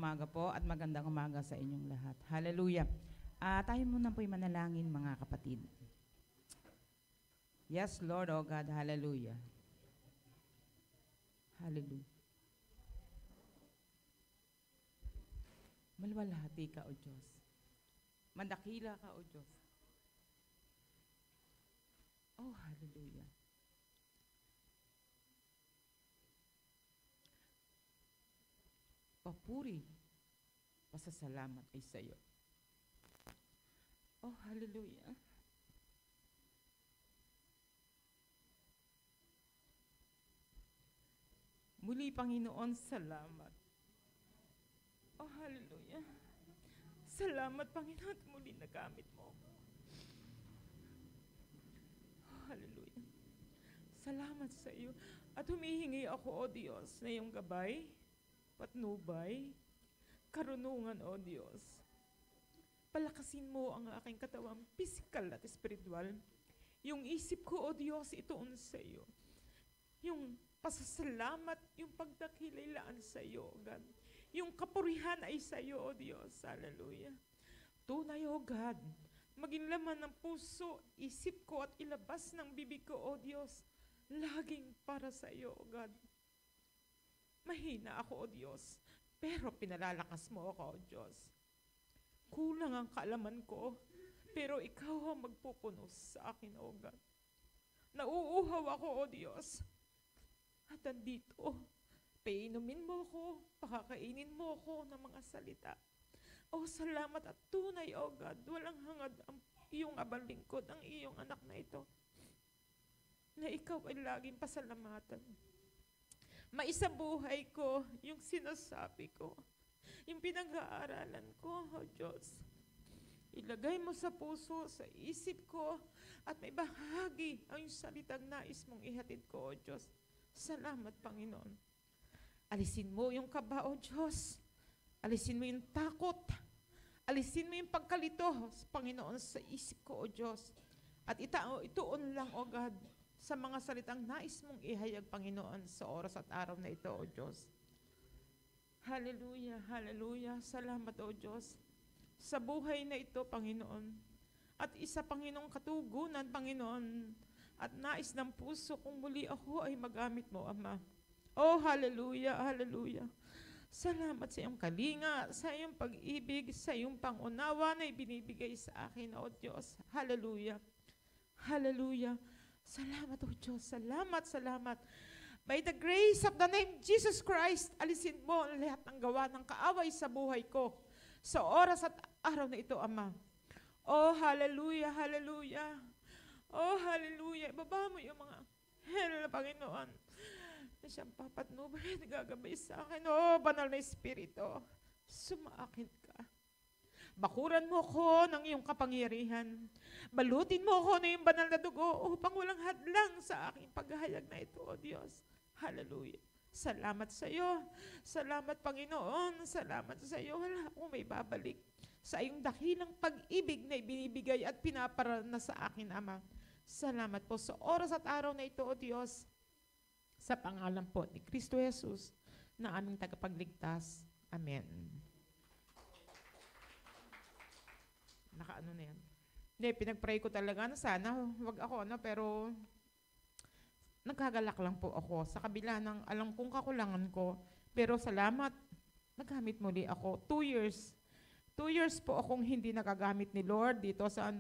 umaga po at magandang umaga sa inyong lahat. Hallelujah. Tayo muna po'y manalangin mga kapatid. Yes, Lord, oh God, hallelujah. Hallelujah. Malwalhati ka, O Diyos. Mandakila ka, O Diyos. Oh, hallelujah. Papuri, pasasalamat ay sa iyo. Oh, hallelujah. Muli, Panginoon, salamat. Oh, hallelujah. Salamat, Panginoon, at muli nagamit mo. Oh, hallelujah. Salamat sa iyo. At humihingi ako, O Diyos, na iyong gabay, patnubay, karunungan, O Diyos. Palakasin mo ang aking katawan, physical at spiritual. Yung isip ko, O Diyos, ituon sa iyo. Yung pasasalamat, yung pagdakilaylaan sa iyo, O God. Yung kapurihan ay sa iyo, O Diyos. Hallelujah. Tunay, O God, maging laman ng puso, isip ko at ilabas ng bibig ko, O Diyos, laging para sa iyo, O God. Mahina ako, O Diyos, pero pinalalakas mo ako, O Diyos. Kulang ang kaalaman ko, pero ikaw ang magpupunos sa akin, O God. Nauuhaw ako, O Diyos. At andito, painumin mo ko, pakakainin mo ko ng mga salita. O salamat at tunay, O God, walang hangad ang iyong abang lingkod, ang iyong anak na ito, na ikaw ay laging pasalamatan. Maisabuhay ko yung sinasabi ko, yung pinag-aaralan ko, O Diyos. Ilagay mo sa puso, sa isip ko, at may bahagi ang salitang nais mong ihatid ko, O Diyos. Salamat, Panginoon. Alisin mo yung kaba, O Diyos. Alisin mo yung takot. Alisin mo yung pagkalito, Panginoon, sa isip ko, O Diyos. At ituon lang, O God, sa mga salitang nais mong ihayag, Panginoon, sa oras at araw na ito, O Diyos. Hallelujah, hallelujah. Salamat, O Diyos, sa buhay na ito, Panginoon. At isa, Panginoong katugunan, Panginoon, at nais ng puso kung muli ako ay magamit mo, Ama. Oh, hallelujah, hallelujah. Salamat sa iyong kalinga, sa iyong pag-ibig, sa iyong pangunawa na ibinibigay sa akin, O Diyos. Hallelujah, hallelujah. Salamat, O Diyos. Salamat, salamat. By the grace of the name Jesus Christ, alisin mo ang lahat ng gawa ng kaaway sa buhay ko sa oras at araw na ito, Ama. Oh, hallelujah, hallelujah. Oh, hallelujah. Ibaba mo yung mga hell na Panginoon na siyang papatnubay at gagabay sa akin. Oh, banal na Espiritu, sumaakit ka. Bakuran mo ko ng iyong kapangyarihan. Balutin mo ko ng iyong banal na dugo upang walang hadlang sa aking paghahayag na ito, O Diyos. Hallelujah. Salamat sa iyo. Salamat, Panginoon. Salamat sa iyo. Wala akong may babalik sa iyong dakilang pag-ibig na ibinibigay at pinaparana sa akin, Ama. Salamat po sa oras at araw na ito, O Diyos. Sa pangalan po ni Kristo Jesus na aming tagapagligtas. Amen. Nakaano na yan. Hindi, pinag-pray ko talaga na sana wag ako, pero nagkagalak lang po ako sa kabila ng alam kong kakulangan ko. Pero salamat, nagamit muli ako. 2 years. 2 years po akong hindi nagagamit ni Lord dito sa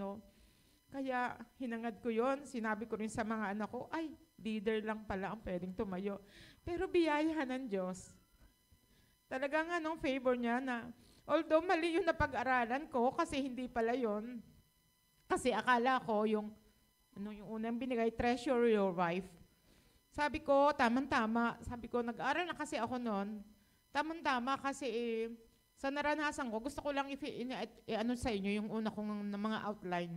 Kaya hinangad ko yon. Sinabi ko rin sa mga anak ko, ay, leader lang pala ang pwedeng tumayo. Pero biyayahan ng Diyos. Talagang favor niya na, although mali yung napag-aralan ko, kasi hindi pala yon. Kasi akala ko yung unang binigay, treasure your wife. Sabi ko, tamang-tama. Sabi ko, nag-aaral na kasi ako noon. Tamang-tama kasi sa naranasan ko, gusto ko lang sa inyo yung una kong mga outline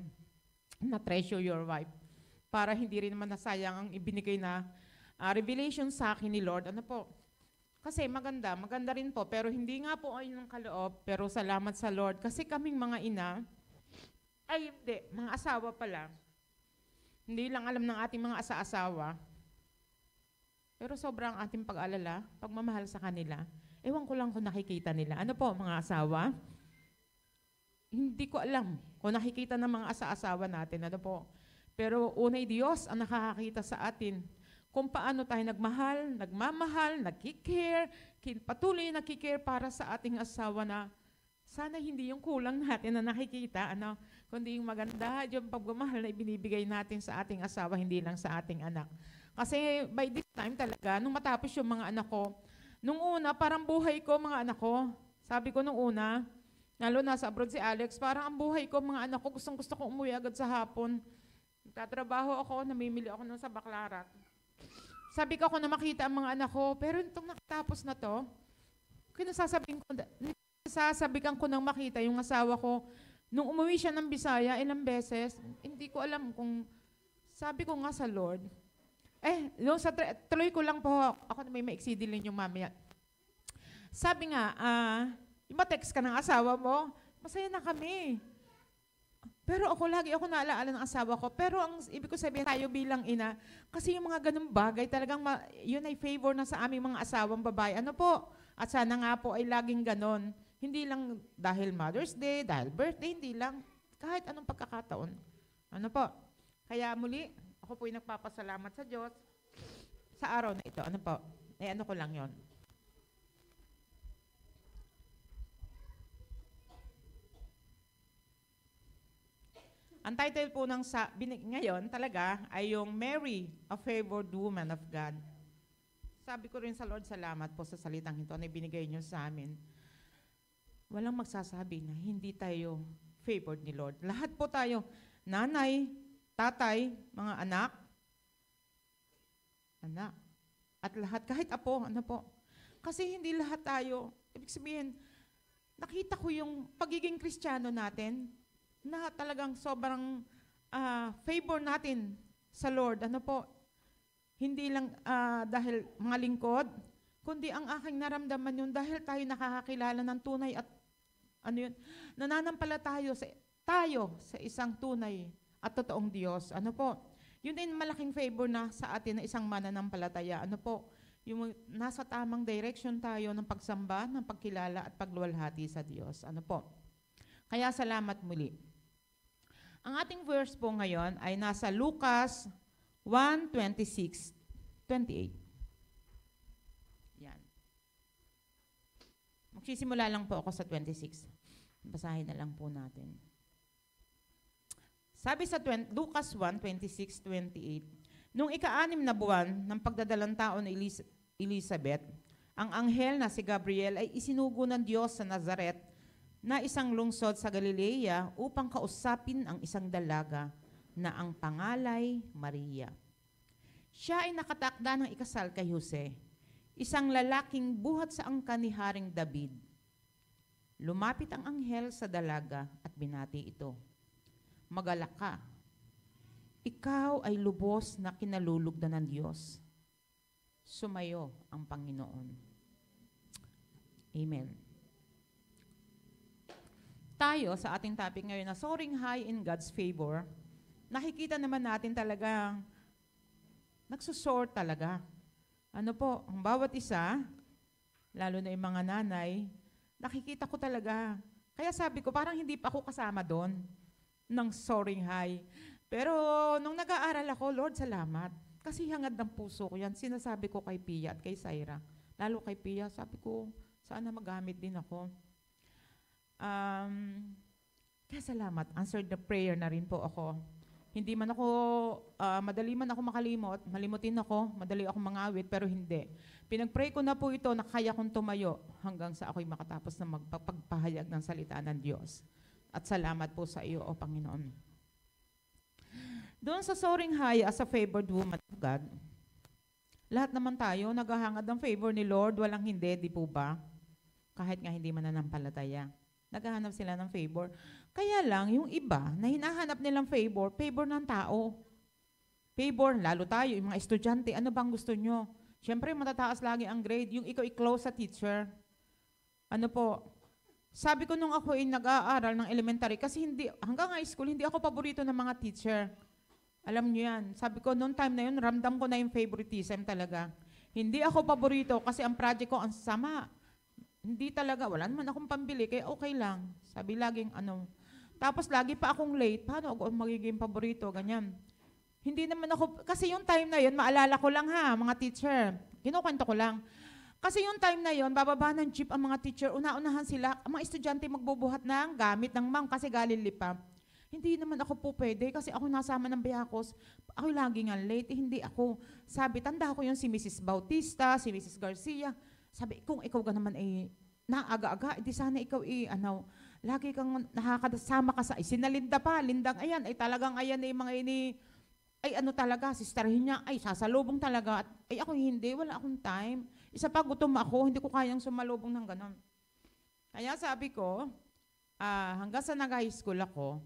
na treasure your wife. Para hindi rin naman nasayang ang ibinigay na revelation sa akin ni Lord. Kasi maganda rin po, pero hindi nga po ayun ang kaloob, pero salamat sa Lord. Kasi kaming mga ina, hindi, mga asawa pala. Hindi lang alam ng ating mga asa-asawa. Pero sobrang ating pag-alala, pagmamahal sa kanila. Ewan ko lang kung nakikita nila. Ano po, mga asawa? Hindi ko alam kung nakikita ng mga asa-asawa natin. Ano po? Pero unay Diyos ang nakakakita sa atin kung paano tayo nagmahal, nagmamahal, nagkikare, patuloy nagkikare para sa ating asawa na sana hindi yung kulang natin na nakikita, kundi yung maganda, yung pagmamahal na ibinibigay natin sa ating asawa, hindi lang sa ating anak. Kasi by this time talaga, nung matapos yung mga anak ko, nung una, parang buhay ko, mga anak ko, sabi ko nung una, lalo nasa abroad si Alex, parang ang buhay ko, mga anak ko, gusto ko umuwi agad sa hapon. Tatrabaho ako, namimili ako nun sa Baklarat. Sabi ko ako na makita ang mga anak ko, pero itong nakatapos na to, sasabikan ko nang makita yung asawa ko, nung umuwi siya ng Bisaya ilang beses, hindi ko alam kung, sabi ko nga sa Lord, tuloy ko lang po, ako na may maiksi din yung mamaya. Sabi nga, ma-text ka ng asawa mo, masaya na kami. Pero lagi ako naalaala ng asawa ko. Pero ang ibig ko sabihin tayo bilang ina, kasi yung mga ganung bagay, talagang yun ay favor na sa aming mga asawang babae. Ano po? At sana nga po ay laging ganon. Hindi lang dahil Mother's Day, dahil birthday, hindi lang. Kahit anong pagkakataon. Ano po? Kaya muli, ako po'y nagpapasalamat sa Diyos sa araw na ito. Ano po? Ano ko lang yon. Ang title po ng ngayon talaga ay yung Mary, a Favored Woman of God. Sabi ko rin sa Lord, salamat po sa salitang ito na ibinigay niyo sa amin. Walang magsasabi na hindi tayo favored ni Lord. Lahat po tayo, nanay, tatay, mga anak, at lahat, kahit apo, Kasi hindi lahat tayo, ibig sabihin, nakita ko yung pagiging Kristiyano natin, na talagang sobrang favor natin sa Lord. Hindi lang dahil mga lingkod, kundi ang aking naramdaman yun dahil tayo nakakakilala ng tunay at nananampalataya tayo sa isang tunay at totoong Diyos. Yun din malaking favor na sa atin na isang mananampalataya. Yung nasa tamang direction tayo ng pagsamba, ng pagkilala at pagluwalhati sa Diyos. Kaya salamat muli. Ang ating verse po ngayon ay nasa Lucas 1:26-28. Yan. Magsisimula lang po ako sa 26. Basahin na lang po natin. Sabi sa Lucas 1:26-28, nung ika-6 na buwan ng pagdadalang tao ni Elizabeth, ang anghel na si Gabriel ay isinugo ng Diyos sa Nazaret na isang lungsod sa Galilea upang kausapin ang isang dalaga na ang pangalay Maria. Siya ay nakatakda ng ikasal kay Jose, isang lalaking buhat sa angkan ni Haring David. Lumapit ang anghel sa dalaga at binati ito. Magalak ka. Ikaw ay lubos na kinalulugdan ng Diyos. Sumayo ang Panginoon. Amen. Tayo sa ating topic ngayon na soaring high in God's favor, nakikita naman natin talagang nagsusoar talaga. Ang bawat isa, lalo na yung mga nanay, nakikita ko talaga. Kaya sabi ko, parang hindi pa ako kasama doon ng soaring high. Pero nung nag-aaral ako, Lord, salamat. Kasi hangad ng puso ko yan. Sinasabi ko kay Pia at kay Syra. Lalo kay Pia, sabi ko, sana magamit din ako. Kaya salamat. Answered the prayer na rin po ako. Hindi man ako, madali man ako makalimot, malimutin ako, madali ako mangawit, pero hindi. Pinag-pray ko na po ito na kaya kong tumayo hanggang sa ako'y makatapos na magpagpahayag ng salita ng Diyos. At salamat po sa iyo, O Panginoon. Doon sa soaring high as a favored woman of God, lahat naman tayo naghahangad ng favor ni Lord, walang hindi, di po ba? Kahit nga hindi mananampalataya. Naghahanap sila ng favor. Kaya lang, yung iba na hinahanap nilang favor ng tao. Favor, lalo tayo, yung mga estudyante, ano bang gusto nyo? Siyempre, matataas lagi ang grade. Yung ikaw i-close sa teacher. Sabi ko nung ako ay nag-aaral ng elementary, kasi hanggang high school, hindi ako paborito ng mga teacher. Alam nyo yan. Sabi ko, noong time na yun, ramdam ko na yung favoritism talaga. Hindi ako paborito kasi ang project ko ang sama. Hindi talaga, wala naman akong pambili, kaya okay lang. Sabi laging ano. Tapos lagi pa akong late, paano ako magiging paborito, ganyan. Hindi naman ako, kasi yung time na yun, maalala ko lang ha, mga teacher, kinukwento ko lang. Kasi yung time na yun, bababa ng jeep ang mga teacher, una-unahan sila, ang mga estudyante magbubuhat ng gamit ng ma'am kasi galing lipa. Hindi naman ako po pwede kasi ako nasama ng Biyakos. Ako lagi nga late, hindi ako. Sabi, tanda ko yung si Mrs. Bautista, si Mrs. Garcia. Sabi, kung ikaw ka naman naaga-aga, hindi sana ikaw lagi kang nakakasama ka sa, sinalinda pa, lindang ayan, ay talagang ayan mga ini, ay ano talaga, sisterhin niya, ay sasalubong talaga. At, ay ako hindi, wala akong time. Isa pa, gutom ako, hindi ko kayang sumalubong ng ganon. Kaya sabi ko, hanggang sa nag-high school ako,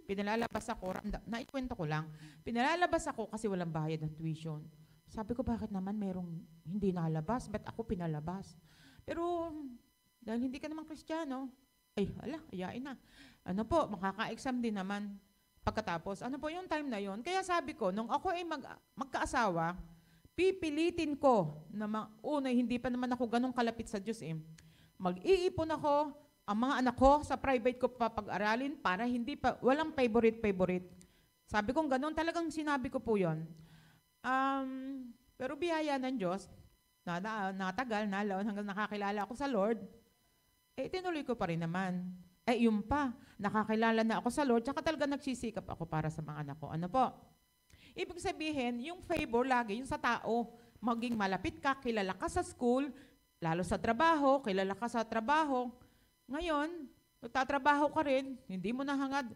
pinalalabas ako, naikwento ko lang, pinalalabas ako kasi walang bayad ng tuition. Sabi ko, bakit naman merong hindi nalabas? Ba't ako pinalabas? Pero, dahil hindi ka naman Kristiyano, ay, ayain na. Ano po, makaka-exam din naman. Pagkatapos, ano po yung time na yon? Kaya sabi ko, nung ako ay magkaasawa, pipilitin ko na hindi pa naman ako ganun kalapit sa Diyos Mag-iipon ako, ang mga anak ko sa private ko papag-aralin para walang favorite. Sabi ko ganun, talagang sinabi ko po yon. Pero biyaya ng Diyos, natagal, nalaon hanggang nakakilala ako sa Lord, tinuloy ko pa rin naman. Yung pa, nakakilala na ako sa Lord, tsaka talaga nagsisikap ako para sa mga anak ko. Ano po? Ibig sabihin, yung favor lagi, yung sa tao, maging malapit ka, kilala ka sa school, lalo sa trabaho, kilala ka sa trabaho. Ngayon, nagtatrabaho ka rin, hindi mo nahangad,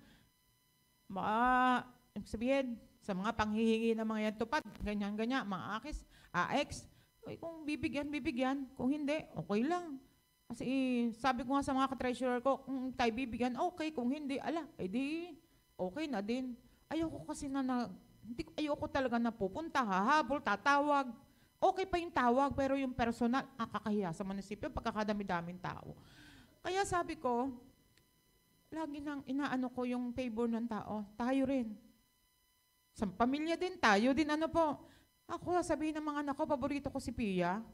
ibig sabihin, sa mga panghihingi ng mga yan tupad, ganyan, mga AX, kung bibigyan, kung hindi, okay lang. Kasi sabi ko nga sa mga ka-treasurer ko, kung tayo bibigyan, okay, kung hindi, edi okay na din. Ayoko kasi ayoko talaga na pupunta, hahabol, tatawag. Okay pa yung tawag, pero yung personal, kakahiya sa munisipyo, pagkakadami-daming tao. Kaya sabi ko, lagi nang inaano ko yung favor ng tao, tayo rin. Sa pamilya din, tayo din, ano po. Ako, sabihin ng mga anak ko, paborito ko si Pia.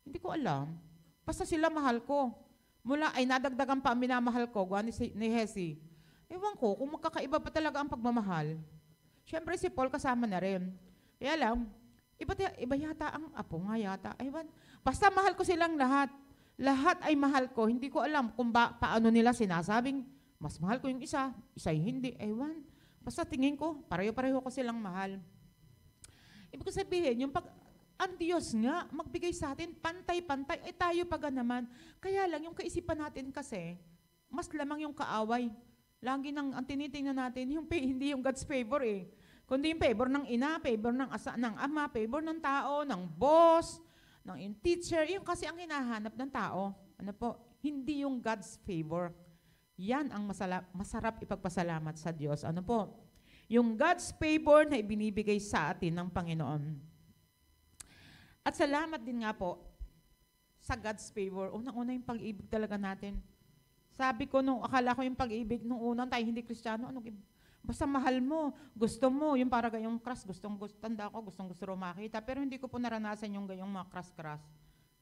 Hindi ko alam. Basta sila mahal ko. Mula ay nadagdagan pa ang minamahal ko, ni Hesi. Ewan ko, kung magkakaiba pa talaga ang pagmamahal. Siyempre si Paul kasama na rin. Kaya lang, iba yata ang apo nga yata. Ewan. Basta mahal ko silang lahat. Lahat ay mahal ko. Hindi ko alam kung paano nila sinasabing, mas mahal ko yung isa hindi. Ewan. Basta tingin ko, pareho-pareho ko silang mahal. Ibig sabihin, ang Diyos nga, magbigay sa atin, pantay-pantay, tayo pa naman. Kaya lang, yung kaisipan natin kasi, mas lamang yung kaaway. Lagi ang tinitingnan natin, hindi yung God's favor kundi yung favor ng ina, favor ng ama, favor ng tao, ng boss, ng teacher, yung kasi ang hinahanap ng tao. Ano po? Hindi yung God's favor. Yan ang masarap ipagpasalamat sa Diyos. Ano po? Yung God's favor na ibinibigay sa atin ng Panginoon. At salamat din nga po sa God's favor. Unang-una yung pag-ibig talaga natin. Sabi ko akala ko yung pag-ibig nung unang tayo hindi Kristiyano, basta mahal mo, gusto mo, yung para gayong crush, tanda ko, gustong makita. Pero hindi ko po naranasan yung gayong mga crush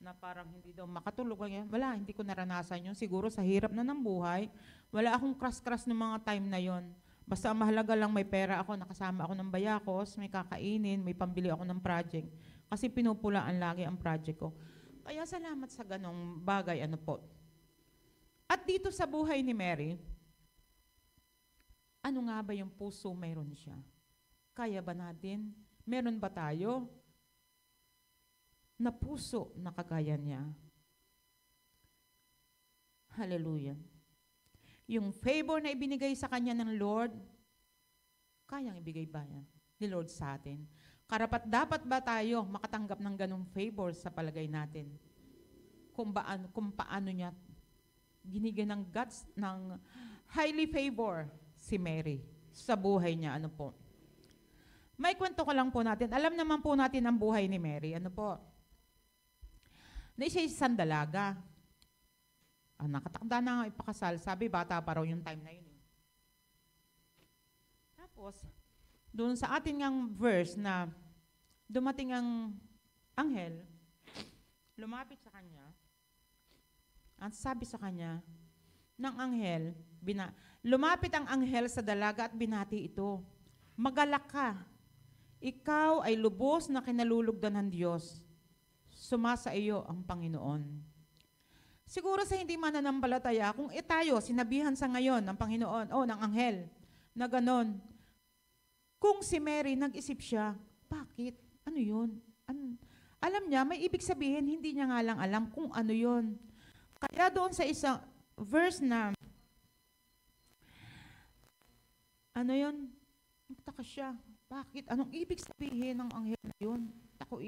na parang hindi daw makatulog. Wala, hindi ko naranasan yun. Siguro sa hirap na ng buhay, wala akong crush ng mga time na yon. Basta mahalaga lang may pera ako, nakasama ako ng Biyakos, may kakainin, may pambili ako ng project. Kasi pinupulaan lagi ang project ko. Kaya salamat sa ganong bagay, ano po. At dito sa buhay ni Mary, ano nga ba yung puso mayroon siya? Kaya ba natin? Meron ba tayo na puso na kagaya niya? Hallelujah. Yung favor na ibinigay sa kanya ng Lord, kayang ibigay ba yan ni Lord sa atin? Dapat ba tayo makatanggap ng ganong favor sa palagay natin? Kung paano niya binigyan ng highly favor si Mary sa buhay niya, ano po. May kwento ko lang po natin. Alam naman po natin ang buhay ni Mary, ano po. Na siya isang dalaga. Nakatakda na nga ipakasal. Sabi, bata pa raw yung time na yun. Tapos, doon sa ating ngang verse na dumating ang anghel, lumapit sa kanya, At sabi sa kanya ng anghel, lumapit ang anghel sa dalaga at binati ito. Magalak ka, ikaw ay lubos na kinalulugdan ng Diyos. Sumasa iyo ang Panginoon. Siguro sa hindi mananampalataya, kung tayo, sinabihan sa ngayon ng Panginoon o ng anghel na ganon, kung si Mary, nag-isip siya, bakit? Ano yun? Alam niya, may ibig sabihin, hindi niya nga lang alam kung ano yun. Kaya doon sa isang verse na, ano yun? Nagtaka siya. Bakit? Anong ibig sabihin ng anghel na yun? Ako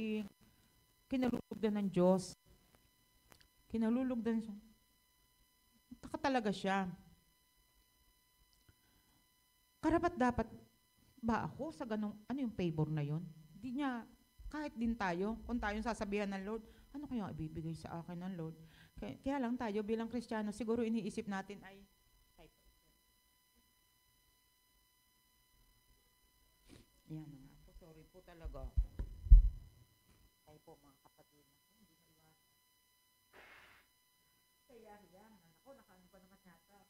kinalulugdan ng Diyos. Kinalulugdan siya. Nagtaka talaga siya. Karapat dapat ba ako sa ganong, ano yung favor na yun? Hindi niya, kahit din tayo, kung tayo sasabihan ng Lord, ano kaya ibibigay sa akin ng Lord? Kaya lang tayo bilang Kristiyano, siguro iniisip natin ay, yan na nga po, sorry po talaga. Tayo po mga kapatid. Hindi maiwasan. Kaya yan, ako, nakaano pa naman yata.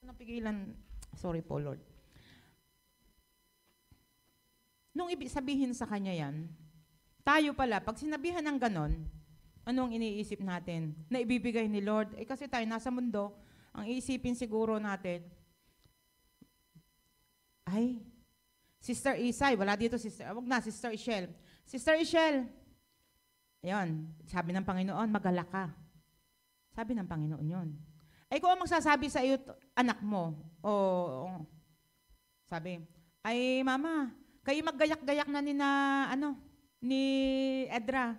Napigilan, sorry po Lord. Nung ibig sabihin sa kanya yan, tayo pala, pag sinabihan ng ganon, anong iniisip natin na ibibigay ni Lord? Kasi tayo nasa mundo, ang iisipin siguro natin, ay, Sister Isay, wala dito, wag na, Sister Ishel. Sister Ishel, ayun, sabi ng Panginoon, magalak ka. Sabi ng Panginoon yun. Ay kung ang magsasabi sa iyo, anak mo, sabi, ay mama, kayo maggayak-gayak na ni Edra,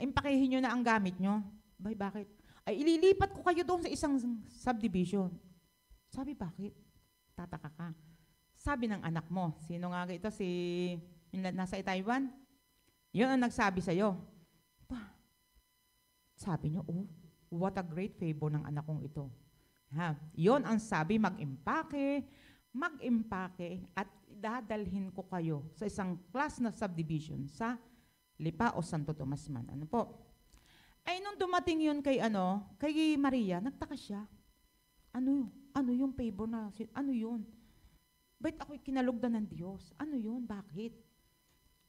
impakihin nyo na ang gamit nyo. Bay, bakit? Ay ililipat ko kayo doon sa isang subdivision. Sabi, bakit? Tataka ka. Sabi ng anak mo, sino nga ito, yung nasa Taiwan? Yun ang nagsabi sa'yo. Sabi nyo, what a great favor ng anak kong ito. Yon ang sabi, mag-impake at dadalhin ko kayo sa isang class na subdivision sa Lipa o Santo Tomas man. Ano po? Ay nung dumating yun kay Maria, nagtaka siya. Ano yung favor na, ano yun? Ba't ako'y kinalugdan ng Diyos? Ano yun? Bakit?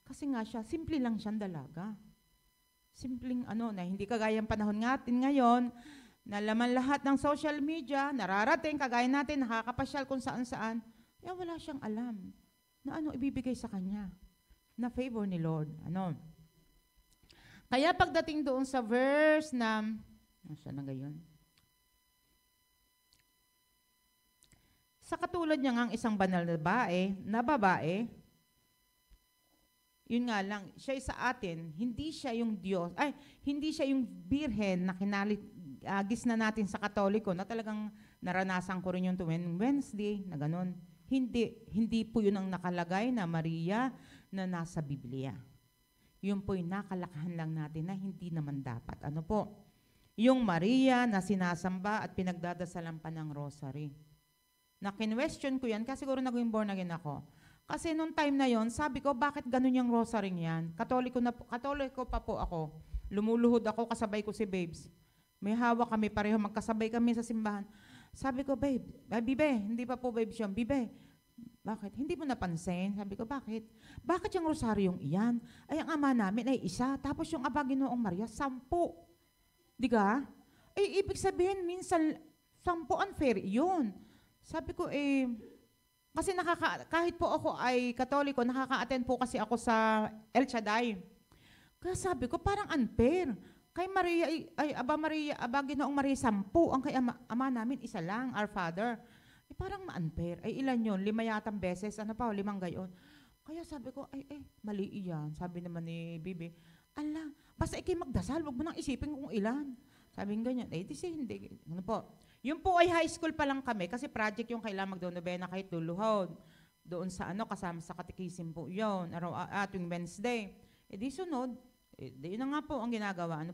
Kasi nga siya, simple lang siyang dalaga. Simpleng na hindi kagayang panahon natin ngayon, na laman lahat ng social media, nararating, kagaya natin, nakakapasyal kung saan-saan, wala siyang alam na ano ibibigay sa kanya, na favor ni Lord. Kaya pagdating doon sa verse na, saan na gayon? Sa katulad niya ng isang banal na babae, yun nga lang, siya sa atin, hindi siya yung Diyos, hindi siya yung birhen na gis na natin sa Katoliko na talagang naranasan ko rin yung tuwing Wednesday na ganon. Hindi po yun ang nakalagay na Maria na nasa Biblia. Yun po'y nakalakahan lang natin na hindi naman dapat. Ano po? Yung Maria na sinasamba at pinagdadasalan pa ng rosary. Na kinwestiyon ko yan kasi siguro naging born again ako. Kasi nung time na yon, sabi ko, bakit ganun yung rosary yan? Katoliko pa po ako. Lumuluhod ako, kasabay ko si Babes. May hawak kami, pareho magkasabay kami sa simbahan. Sabi ko, Bibe, hindi pa po babe siya. Bibe, bakit? Hindi mo napansin? Sabi ko, bakit? Bakit yung rosaryong iyan? Ay, ang ama namin ay isa. Tapos yung Aba Ginoong Maria, 10. Di ka? Ibig sabihin, minsan, 10 unfair yun. Sabi ko, kasi kahit po ako ay Katoliko, nakaka-attend po kasi ako sa El Shaddai. Kaya sabi ko, parang unfair. Kay Maria, Aba Ginoong Maria, 10. Ang kay ama namin, isa lang, our Father. Parang ma-unfair. Ilan yun? 5 yatang beses. 5 gayon. Kaya sabi ko, mali iyan. Sabi naman ni Bibi, basta ikay magdasal, wag mo nang isipin kung ilan. Sabi nga ganyan, hindi. Ano po? Yun po ay high school pa lang kami, kasi project yung kailangan magdo-novena kahit luluhod. Doon sa kasama sa katikisim po yun, tuwing Wednesday. Di sunod, yun na nga po ang ginagawa,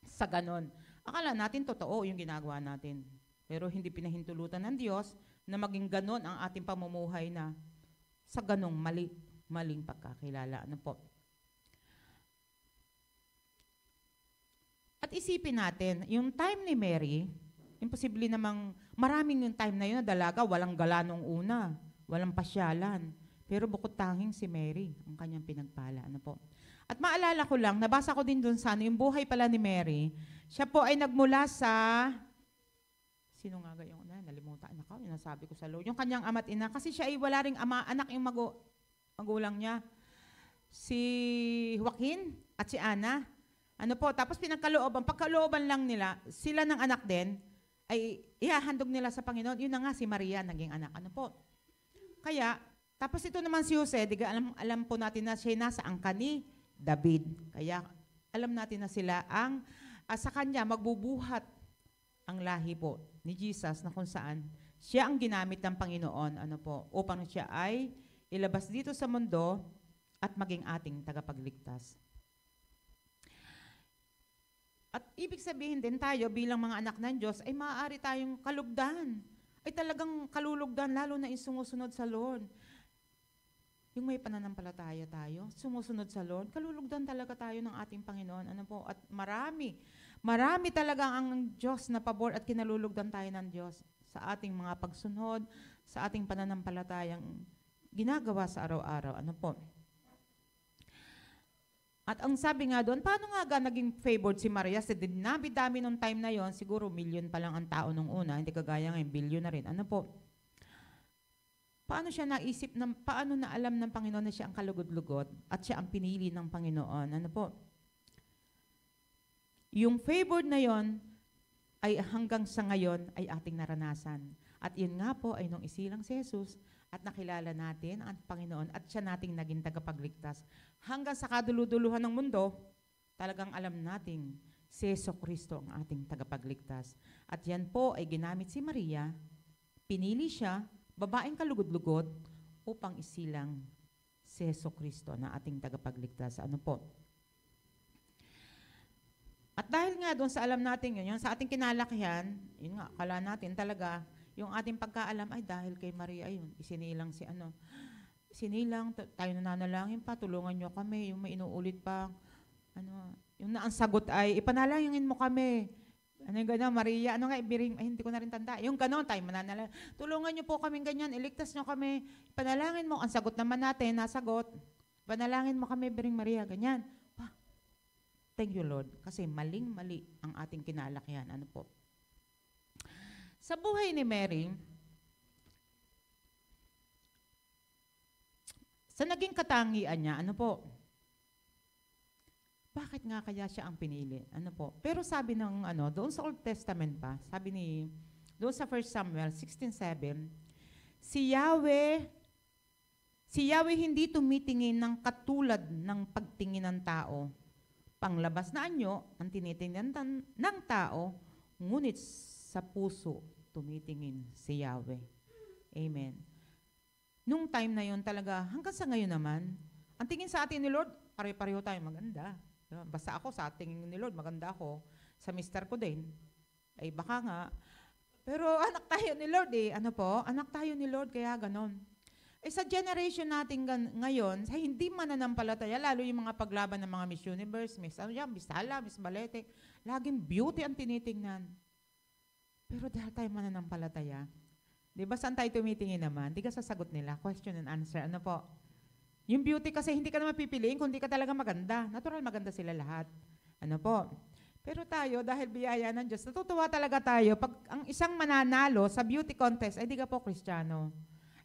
sa ganon. Akala natin totoo yung ginagawa natin. Pero hindi pinahintulutan ng Diyos na maging ganon ang ating pamumuhay na sa ganong maling pagkakilala. Ano po? At isipin natin, yung time ni Mary, imposible namang maraming yung time na yun na dalaga, walang gala nung una, walang pasyalan. Pero bukod tanging si Mary, ang kanyang pinagpala. Ano po? At maalala ko lang, nabasa ko din doon sa yung buhay pala ni Mary, siya po ay nagmula sa, sino nga yung nalimutan ako, yung nasabi ko sa Lord, yung kanyang ama't ina, kasi siya ay wala ring anak yung magulang niya. Si Joaquin at si Ana. Ano po, tapos pagkalooban lang nila, sila ng anak din, ay ihahandog nila sa Panginoon. Yun na nga, si Maria naging anak. Ano po? Kaya, tapos ito naman si Jose, alam po natin na siya nasa angka ni David. Kaya, alam natin na sila sa kanya magbubuhat ang lahi po ni Jesus na kung saan siya ang ginamit ng Panginoon, ano po, upang siya ay ilabas dito sa mundo at maging ating tagapagligtas. At ibig sabihin din tayo bilang mga anak ng Diyos ay maaari tayong kalugdan. Ay talagang kalulugdan lalo na yung sumusunod sa Lord. Yung may pananampalataya tayo, sumusunod sa Lord, kalulugdan talaga tayo ng ating Panginoon. Ano po? At marami talaga ang Diyos na pabor at kinalulugdan tayo ng Diyos sa ating mga pagsunod, sa ating pananampalatayang ginagawa sa araw-araw. Ano po? At ang sabi nga doon, paano nga naging favored si Maria? Sa dami nung time na yon, siguro million pa lang ang tao nung una, hindi kagaya ngayon, billion na rin. Ano po? Paano siya naisip, paano na alam ng Panginoon na siya ang kalugod-lugod at siya ang pinili ng Panginoon? Ano po? Yung favored na yon ay hanggang sa ngayon ay ating naranasan. At yun nga po ay nung isilang si Jesus at nakilala natin ang Panginoon at siya nating naging tagapagligtas. Hanggang sa kaduluduluhan ng mundo, talagang alam nating si Jesucristo ang ating tagapagligtas. At yan po ay ginamit si Maria, pinili siya, babaeng kalugod-lugod, upang isilang si Jesucristo na ating tagapagligtas. Ano po? At dahil nga doon sa alam natin yun, sa ating kinalakihan, yun nga, akala natin talaga, yung ating pagkaalam ay dahil kay Maria, yun, isinilang tayo nananalangin pa, tulungan nyo kami, yung may inuulit pa, yung ang sagot ay, ipanalangin mo kami. Ano yung gano'n, Maria, hindi ko na rin tanda. Yung gano'n, tayo mananalangin. Tulungan nyo po kaming ganyan, iligtas nyo kami. Ipanalangin mo, ang sagot naman natin, nasagot. Ipanalangin mo kami, Biring Maria, ganyan. Thank you, Lord. Kasi maling-mali ang ating kinalakihan. Ano po? Sa buhay ni Mary, sa naging katangian niya, ano po? Bakit nga kaya siya ang pinili? Ano po? Pero sabi ng doon sa Old Testament pa, doon sa 1 Samuel 16:7, si Yahweh hindi tumitingin ng katulad ng pagtingin ng tao. Panglabas na anyo ang tinitingnan ng tao, ngunit sa puso tumitingin si Yahweh. Amen. Nung time na yun talaga, hanggang sa ngayon naman, ang tingin sa atin ni Lord, pare-pareho tayo maganda. Basta ako sa tingin ni Lord, maganda ako. Sa mister ko din. Ay baka nga. Pero anak tayo ni Lord eh. Ano po? Anak tayo ni Lord, kaya ganon. Eh sa generation natin ngayon, sa hindi mananampalataya, lalo yung mga paglaban ng mga Miss Universe, Miss Sala, Miss Balete, laging beauty ang tinitingnan. Pero dahil tayo mananampalataya, di ba saan tayo tumitingin naman? Di ka sasagot nila. Question and answer. Ano po? Yung beauty kasi hindi ka naman pipiliin kung hindi ka talaga maganda. Natural maganda sila lahat. Ano po? Pero tayo, dahil biyaya ng Diyos, natutuwa talaga tayo pag ang isang mananalo sa beauty contest, ay di ka po Kristiyano.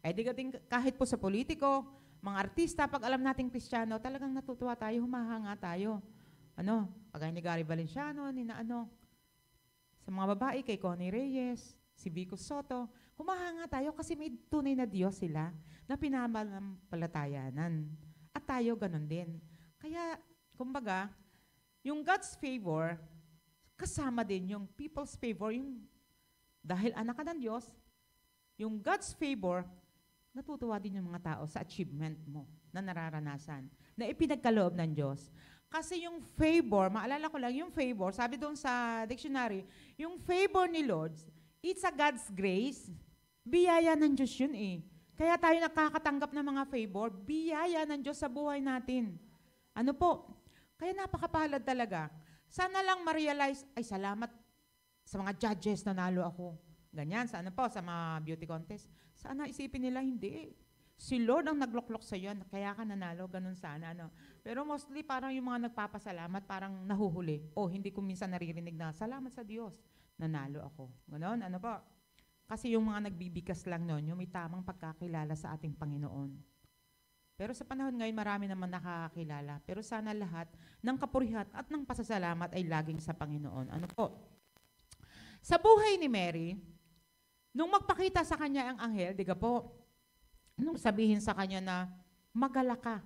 Ay di ka din kahit po sa politiko, mga artista, pag alam nating Kristiyano, talagang natutuwa tayo, humahanga tayo. Ano? Kagaya ni Gary Valenciano, sa mga babae, kay Connie Reyes, si Vico Soto, humahanga tayo kasi may tunay na Diyos sila na pinamanampalatayanan. At tayo ganun din. Kaya, kumbaga, yung God's favor, kasama din yung people's favor, yung dahil anak ka ng Diyos, yung God's favor, natutuwa din yung mga tao sa achievement mo na nararanasan, na ipinagkaloob ng Diyos. Kasi yung favor, maalala ko lang, yung favor, sabi doon sa dictionary, yung favor ni Lord, it's a God's grace Biyaya ng Diyos yun eh. Kaya tayo nakakatanggap ng mga favor, biyaya ng Diyos sa buhay natin. Ano po? Kaya napakapalad talaga. Sana lang ma-realize, ay salamat sa mga judges na nalo ako. Ganyan, sana po, sa mga beauty contest. Sana isipin nila, hindi. Si Lord ang nagloklok sa iyo, kaya ka nanalo, ganun sana. No? Pero mostly, parang yung mga nagpapasalamat, parang nahuhuli. O, hindi ko minsan naririnig na, salamat sa Diyos, nanalo ako. Ganun, ano po? Kasi yung mga nagbibigas lang nun, yung may tamang pagkakilala sa ating Panginoon. Pero sa panahon ngayon, marami naman nakakakilala. Pero sana lahat ng kapurihat at ng pasasalamat ay laging sa Panginoon. Ano po? Sa buhay ni Mary, nung magpakita sa kanya ang anghel, diga po, nung sabihin sa kanya na magala ka,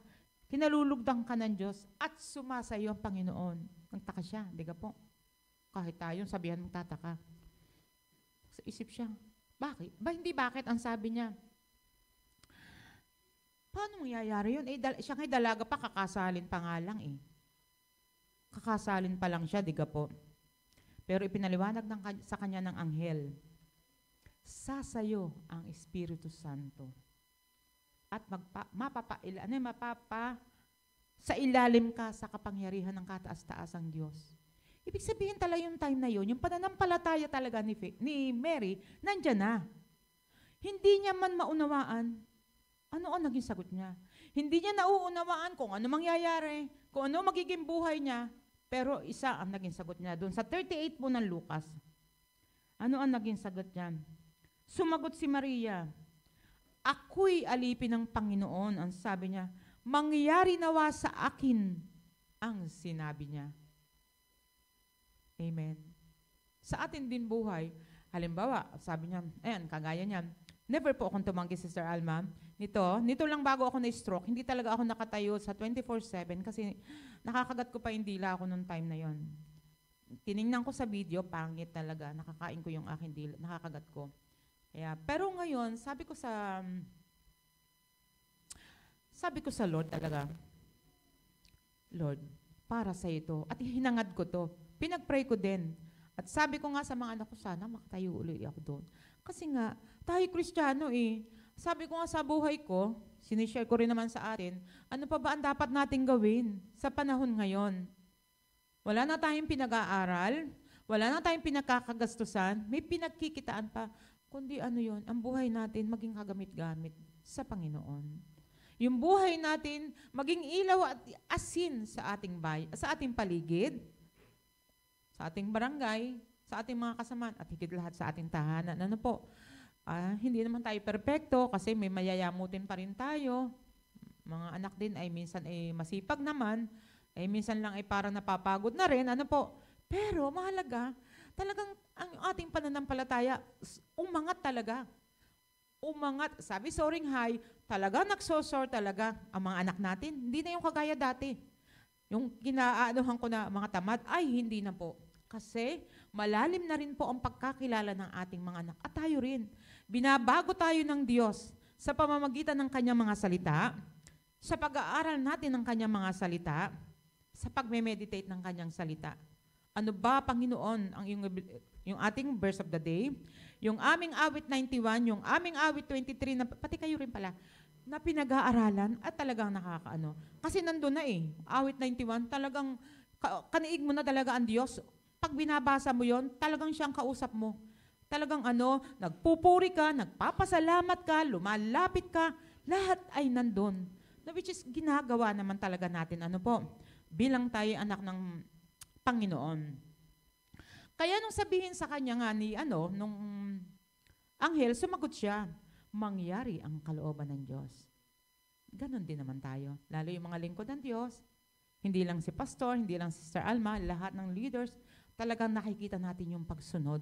kinalulugdang ka ng Diyos at sumasayo ang Panginoon. Nagtaka siya, diga po. Kahit tayo, sabihan mong tataka. Sa isip siya, bakit? Hindi bakit ang sabi niya. Paano mangyayari yun? Siya nga'y dalaga pa, kakasalin pa nga lang eh. Kakasalin pa lang siya, diga po. Pero ipinaliwanag sa kanya ng anghel, sasayo ang Espiritu Santo at sa ilalim ka sa kapangyarihan ng kataas-taasang Diyos. Ibig sabihin talaga yung time na yun, yung pananampalataya talaga ni Mary, nandyan na. Hindi niya man maunawaan, ano ang naging sagot niya? Hindi niya nauunawaan kung ano mangyayari, kung ano magiging buhay niya, pero isa ang naging sagot niya. Doon sa 38 po ng Lucas, ano ang naging sagot niya? Sumagot si Maria, ako'y alipin ng Panginoon. Ang sabi niya, mangyari nawa sa akin ang sinabi niya. Amen. Sa atin din buhay, halimbawa, sabi niya, ayan, kagaya niya, never po akong tumanggi, Sister Alma. Nito lang bago ako na-stroke, hindi talaga ako nakatayo sa 24/7 kasi nakakagat ko pa yung dila ako nung time na yon. Tiningnan ko sa video, pangit talaga, nakakain ko yung aking dila, nakakagat ko. Kaya, pero ngayon, sabi ko sa Lord talaga, Lord, para sa ito, at hinangad ko to, pinag-pray ko din. At sabi ko nga sa mga anak ko, sana makatayo ulit ako doon. Kasi nga, tayo Kristiyano eh. Sabi ko nga sa buhay ko, sinishare ko rin naman sa atin, ano pa ba ang dapat nating gawin sa panahon ngayon? Wala na tayong pinag-aaral, wala na tayong pinagkakagastusan, may pinagkikitaan pa, kundi ano yon, ang buhay natin maging kagamit-gamit sa Panginoon. Yung buhay natin maging ilaw at asin sa ating paligid, sa ating barangay, sa ating mga kasamaan, at higit lahat sa ating tahanan. Ano po? Hindi naman tayo perpekto kasi may mayayamutin pa rin tayo. Mga anak din ay minsan ay masipag naman, ay minsan lang ay parang napapagod na rin. Ano po? Pero mahalaga, talagang ang ating pananampalataya, umangat talaga. Umangat. Sabi, soaring high, talaga nagsosor talaga ang mga anak natin. Hindi na yung kagaya dati. Yung kinaanuhan ko na mga tamad, ay hindi na po. Kasi malalim na rin po ang pagkakilala ng ating mga anak. At tayo rin. Binabago tayo ng Diyos sa pamamagitan ng Kanyang mga salita, sa pag-aaral natin ng Kanyang mga salita, sa pagme-meditate ng Kanyang salita. Ano ba, Panginoon, ang yung ating verse of the day, yung aming awit 91, yung aming awit 23, na, pati kayo rin pala, na pinag-aaralan at talagang nakakaano. Kasi nandun na eh, awit 91, talagang kaniig mo na talaga ang Diyos. Pag binabasa mo yon, talagang siyang kausap mo. Talagang nagpupuri ka, nagpapasalamat ka, lumalapit ka, lahat ay nandun. Which is ginagawa naman talaga natin, bilang tayo anak ng Panginoon. Kaya nung sabihin sa kanya nga nung anghel, sumagot siya, mangyari ang kalooban ng Diyos. Ganon din naman tayo. Lalo yung mga lingkod ng Diyos, hindi lang si pastor, hindi lang si Sister Alma, lahat ng leaders, talagang nakikita natin yung pagsunod.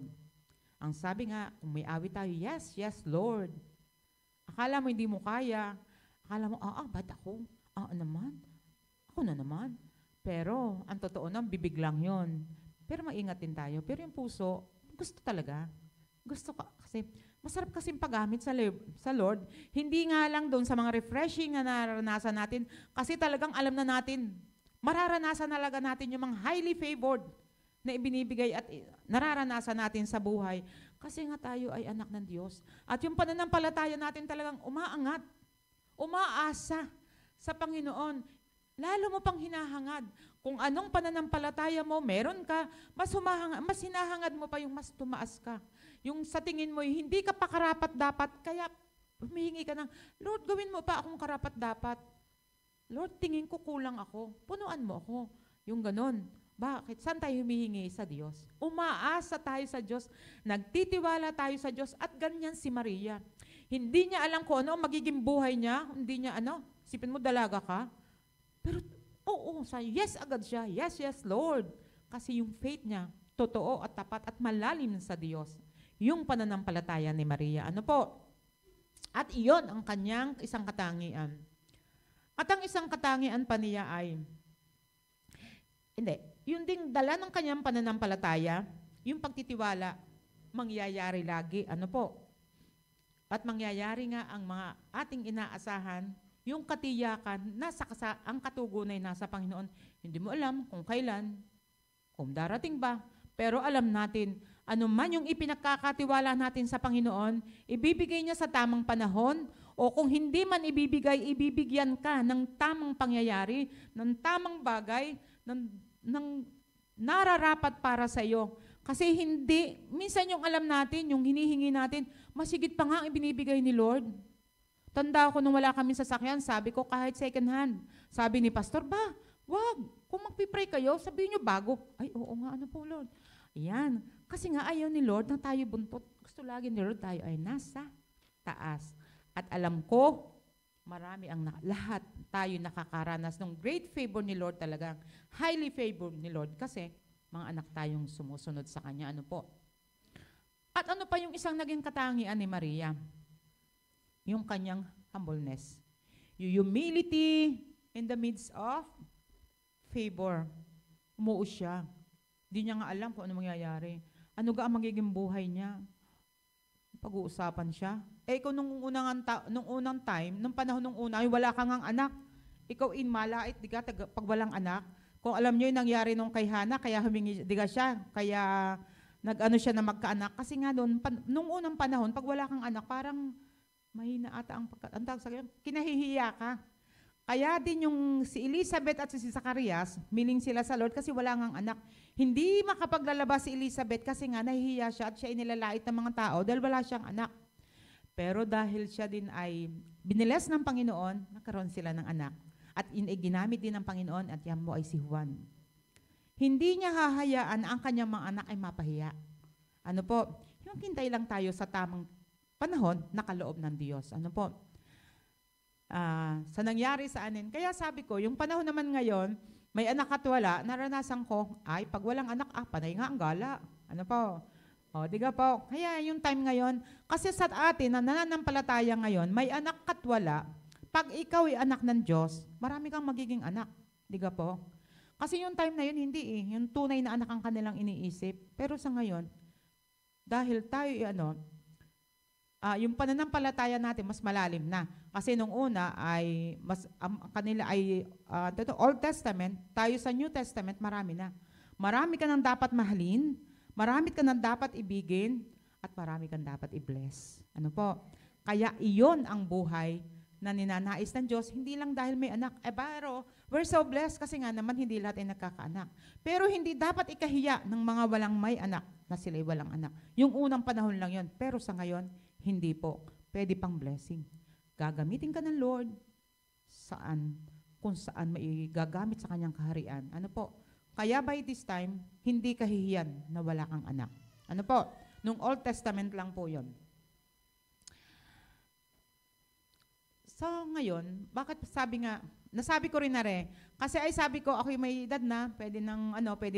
Ang sabi nga, kung may awit tayo, yes, yes, Lord. Akala mo hindi mo kaya. Akala mo, ba't ako? Naman. Ako na naman. Pero, ang totoo na, bibig lang yun. Pero maingat din tayo. Pero yung puso, gusto talaga. Gusto ka. Kasi, masarap kasing paggamit sa Lord. Hindi nga lang doon sa mga refreshing na naranasan natin. Kasi talagang alam na natin, mararanasan natin yung mga highly favored na ibinibigay at nararanasan natin sa buhay. Kasi nga tayo ay anak ng Diyos. At yung pananampalataya natin talagang umaangat, umaasa sa Panginoon. Lalo mo pang hinahangad. Kung anong pananampalataya mo, meron ka, mas hinahangad mo pa yung mas tumaas ka. Yung sa tingin mo, hindi ka pa karapat-dapat, kaya humihingi ka ng, Lord, gawin mo pa akong karapat-dapat. Lord, tingin ko kulang ako. Punuan mo ako. Yung ganon. Bakit? Saan tayo humihingi? Sa Diyos. Umaasa tayo sa Diyos. Nagtitiwala tayo sa Diyos. At ganyan si Maria. Hindi niya alam kung ano ang magiging buhay niya. Hindi niya isipin mo dalaga ka. Pero oo, yes agad siya. Yes, yes, Lord. Kasi yung faith niya, totoo at tapat at malalim sa Diyos. Yung pananampalataya ni Maria. Ano po? At iyon ang kanyang isang katangian. At ang isang katangian pa niya ay, yung ding dala ng kanyang pananampalataya, yung pagtitiwala, mangyayari lagi. Ano po? At mangyayari nga ang mga ating inaasahan, yung katiyakan, ang katugunay nasa Panginoon. Hindi mo alam kung kailan, kung darating ba, pero alam natin, ano man yung ipinagkakatiwala natin sa Panginoon, ibibigay niya sa tamang panahon, o kung hindi man ibibigay, ibibigyan ka ng tamang pangyayari, ng tamang bagay, ng nararapat para sa iyo. Kasi minsan yung alam natin, yung hinihingi natin, masigit pa nga ang ibinibigay ni Lord. Tanda ko nung wala kami sasakyan, sabi ko kahit second hand. Sabi ni Pastor, wag, kung magpipray kayo, sabihin nyo bago. Ay, oo nga, ano po Lord? Ayan, kasi nga ayaw ni Lord na tayo buntot. Gusto lagi ni Lord tayo ay nasa taas. At alam ko, lahat tayo nakakaranas ng great favor ni Lord talagang. Highly favored ni Lord kasi mga anak tayong sumusunod sa Kanya. Ano po? At ano pa yung isang naging katangian ni Maria? Yung kanyang humbleness. Yung humility in the midst of favor. Umuos siya. Hindi niya nga alam kung ano mangyayari. Ano ga ang magiging buhay niya? Pag-uusapan siya. Ikaw nung unang time, nung panahon nung una, wala kang ang anak. Ikaw malait, pag walang anak. Kung alam niyo yung nangyari nung kay Hana, kaya humingi, siya, kaya nag-ano siya na magkaanak. Kasi nga doon, nung unang panahon, pag wala kang anak, parang mahina ata ang kinahihiya ka. Kaya din yung si Elizabeth at si Zacarias, miling sila sa Lord kasi wala ngang anak. Hindi makapaglalabas si Elizabeth kasi nga nahihiya siya at siya inilalait ng mga tao dahil wala siyang anak. Pero dahil siya din ay biniles ng Panginoon, nagkaroon sila ng anak. At ginamit din ng Panginoon at yan mo ay si Juan. Hindi niya hahayaan ang kanyang mga anak ay mapahiya. Ano po? Yung hintay lang tayo sa tamang panahon na kaloob ng Diyos. Ano po? Sa nangyari sa anin. Kaya sabi ko, yung panahon naman ngayon, may anak at wala, naranasan ko, ay pag walang anak, panay nga ang gala. Ano po? O, diga po. Kaya yung time ngayon, kasi sa atin, na nananampalataya ngayon, may anak at wala, pag ikaw ay anak ng Diyos, marami kang magiging anak. Diga po? Kasi yung time na yun, hindi yung tunay na anak ang kanilang iniisip. Pero sa ngayon, dahil tayo yung pananampalataya natin mas malalim na. Kasi nung una ay kanila ay Old Testament, tayo sa New Testament marami na. Marami ka nang dapat mahalin, marami ka nang dapat ibigin, at marami kang dapat i-bless. Ano po? Kaya iyon ang buhay na ninanais ng Diyos, hindi lang dahil may anak. Pero we're so blessed kasi nga naman hindi lahat ay nagkakaanak. Pero hindi dapat ikahiya ng mga walang may anak na sila'y walang anak. Yung unang panahon lang yon. Pero sa ngayon, hindi po. Pwede pang blessing. Gagamitin ka ng Lord kung saan maigagamit sa kanyang kaharian. Ano po? Kaya by this time, hindi kahihiyan na wala kang anak. Ano po? Nung Old Testament lang po yon. So ngayon, bakit nasabi ko rin na rin, kasi ay sabi ko, ako'y may edad na, pwede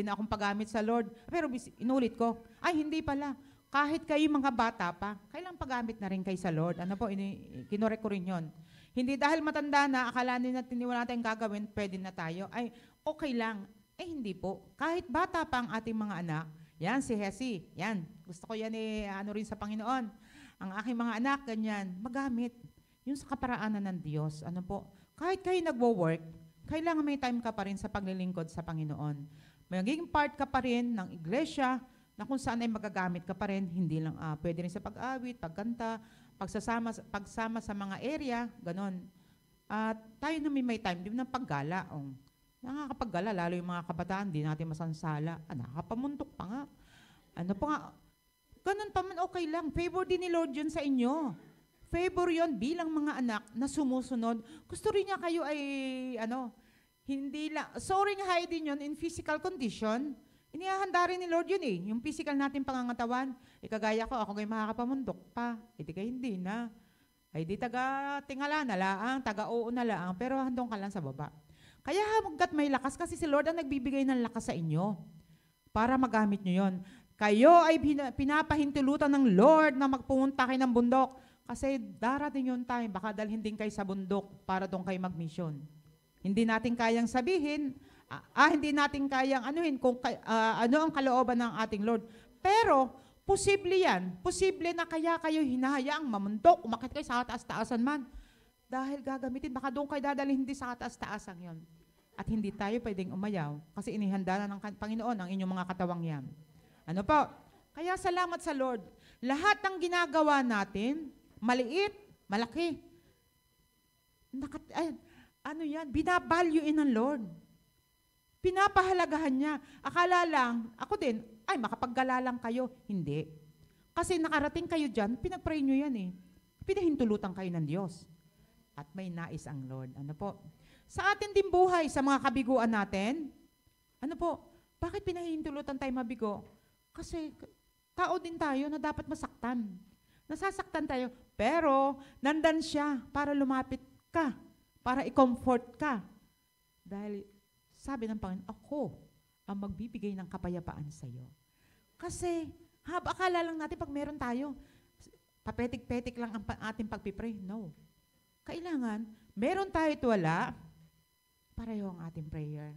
na akong paggamit sa Lord. Pero inulit ko, ay hindi pala. Kahit kayo mga bata pa, kailang paggamit na rin kayo sa Lord. Ano po, kinorek ko rin yun. Hindi dahil matanda na, akalanin natin wala tayong gagawin, pwede na tayo. Ay, okay lang. Hindi po. Kahit bata pa ang ating mga anak, yan si Hesi, yan. Gusto ko yan rin sa Panginoon. Ang aking mga anak, ganyan, magamit. Yung sa kaparaanan ng Diyos, ano po, kahit kayo nagwo-work, kailangan may time ka pa rin sa paglilingkod sa Panginoon. Magiging part ka pa rin ng iglesia, na kung saan ay magagamit ka pa rin, hindi lang, pwede rin sa pag-awit, pagkanta, pagsama sa mga area, ganon. At tayo na may time din ng paggala. Nakakapaggala, lalo yung mga kabataan, di natin masansala. Nakakapamuntok pa nga. Ano pa nga, ganun pa man, okay lang. Favor din ni Lord yun sa inyo. Favor yun bilang mga anak na sumusunod. Gusto rin niya kayo ay, hindi lang, soaring high din yun in physical condition. Inihahanda rin ni Lord yun eh. Yung physical natin pangangatawan. Kagaya ko, ako kayo makakapamundok pa. Di kayo hindi na. Ay di taga-tingala na laang, taga-oo na laang, pero handong ka lang sa baba. Kaya hanggat may lakas, kasi si Lord ang nagbibigay ng lakas sa inyo para magamit nyo yon. Kayo ay pinapahintulutan ng Lord na magpumunta kayo ng bundok kasi darating yung time, baka dalhin din kayo sa bundok para doon kayo mag-mission. Hindi natin kayang sabihin, hindi natin kayang anuhin kung ano ang kalooban ng ating Lord. Pero, posible yan. Posible na kaya kayo hinahayaang mamundok, umakit kayo sa taas-taasan man. Dahil gagamitin, baka doon kayo dadalhin, hindi sa taas-taasan yon. At hindi tayo pwedeng umayaw kasi inihanda na ng Panginoon ang inyong mga katawang yan. Ano po? Kaya salamat sa Lord. Lahat ng ginagawa natin, maliit, malaki. Binabaluin ng Lord. Pinapahalagahan niya. Akala lang, ako din, makapaggala lang kayo. Hindi. Kasi nakarating kayo dyan, pinag-pray nyo yan eh. Pinahintulutan kayo ng Diyos. At may nais ang Lord. Ano po? Sa atin din buhay, sa mga kabiguan natin, ano po? Bakit pinahintulutan tayo mabigo? Kasi tao din tayo na dapat masaktan. Nasasaktan tayo. Pero, nandan siya para lumapit ka. Para i-comfort ka. Dahil, sabi ng Panginoon, ako ang magbibigay ng kapayapaan sa iyo. Kasi, akala lang natin pag meron tayo, papetik-petik lang ang ating pagpipray. No. Kailangan, meron tayo at wala, pareho ang ating prayer.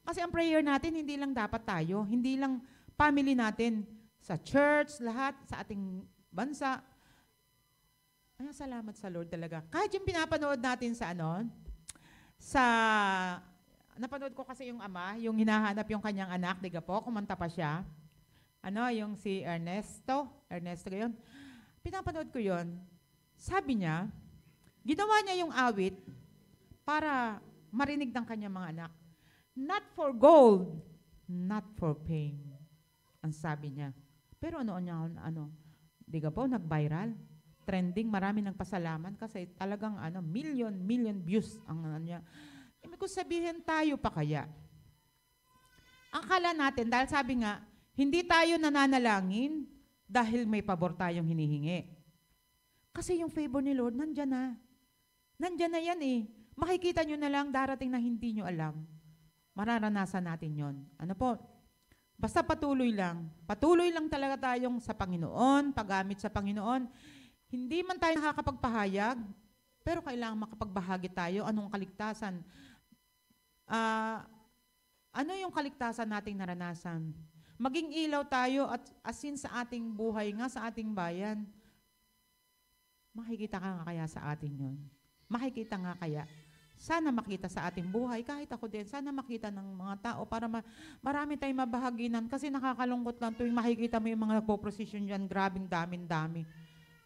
Kasi ang prayer natin, hindi lang dapat tayo, hindi lang family natin, sa church, lahat, sa ating bansa. Ay, salamat sa Lord talaga. Kahit yung pinapanood natin napanood ko kasi yung ama, yung hinahanap yung kanyang anak, diga po, kumanta pa siya. Yung si Ernesto yun. Pinapanood ko yun. Sabi niya, ginawa niya yung awit para marinig ng kanyang mga anak. Not for gold, not for fame. Ang sabi niya. Pero diga po, nag-viral. Trending, marami nagpasalamat kasi talagang million views ang niya. Ibig ko sabihin, tayo pa kaya. Ang kala natin, dahil sabi nga, hindi tayo nananalangin dahil may pabor tayong hinihingi. Kasi yung favor ni Lord, nandyan na. Nandyan na yan eh. Makikita nyo na lang, darating na hindi nyo alam. Mararanasan natin yon. Ano po? Basta patuloy lang. Patuloy lang talaga tayong sa Panginoon, paggamit sa Panginoon. Hindi man tayo nakakapagpahayag, pero kailangan makapagbahagi tayo. Anong kaligtasan? Ano yung kaligtasan nating naranasan? Maging ilaw tayo at asin sa ating buhay nga, sa ating bayan. Makikita ka nga kaya sa atin yun. Makikita nga kaya. Sana makita sa ating buhay, kahit ako din, sana makita ng mga tao para marami tayong mabahaginan. Kasi nakakalungkot lang tuwing makikita mo yung mga nagpo-procession dyan, grabing dami.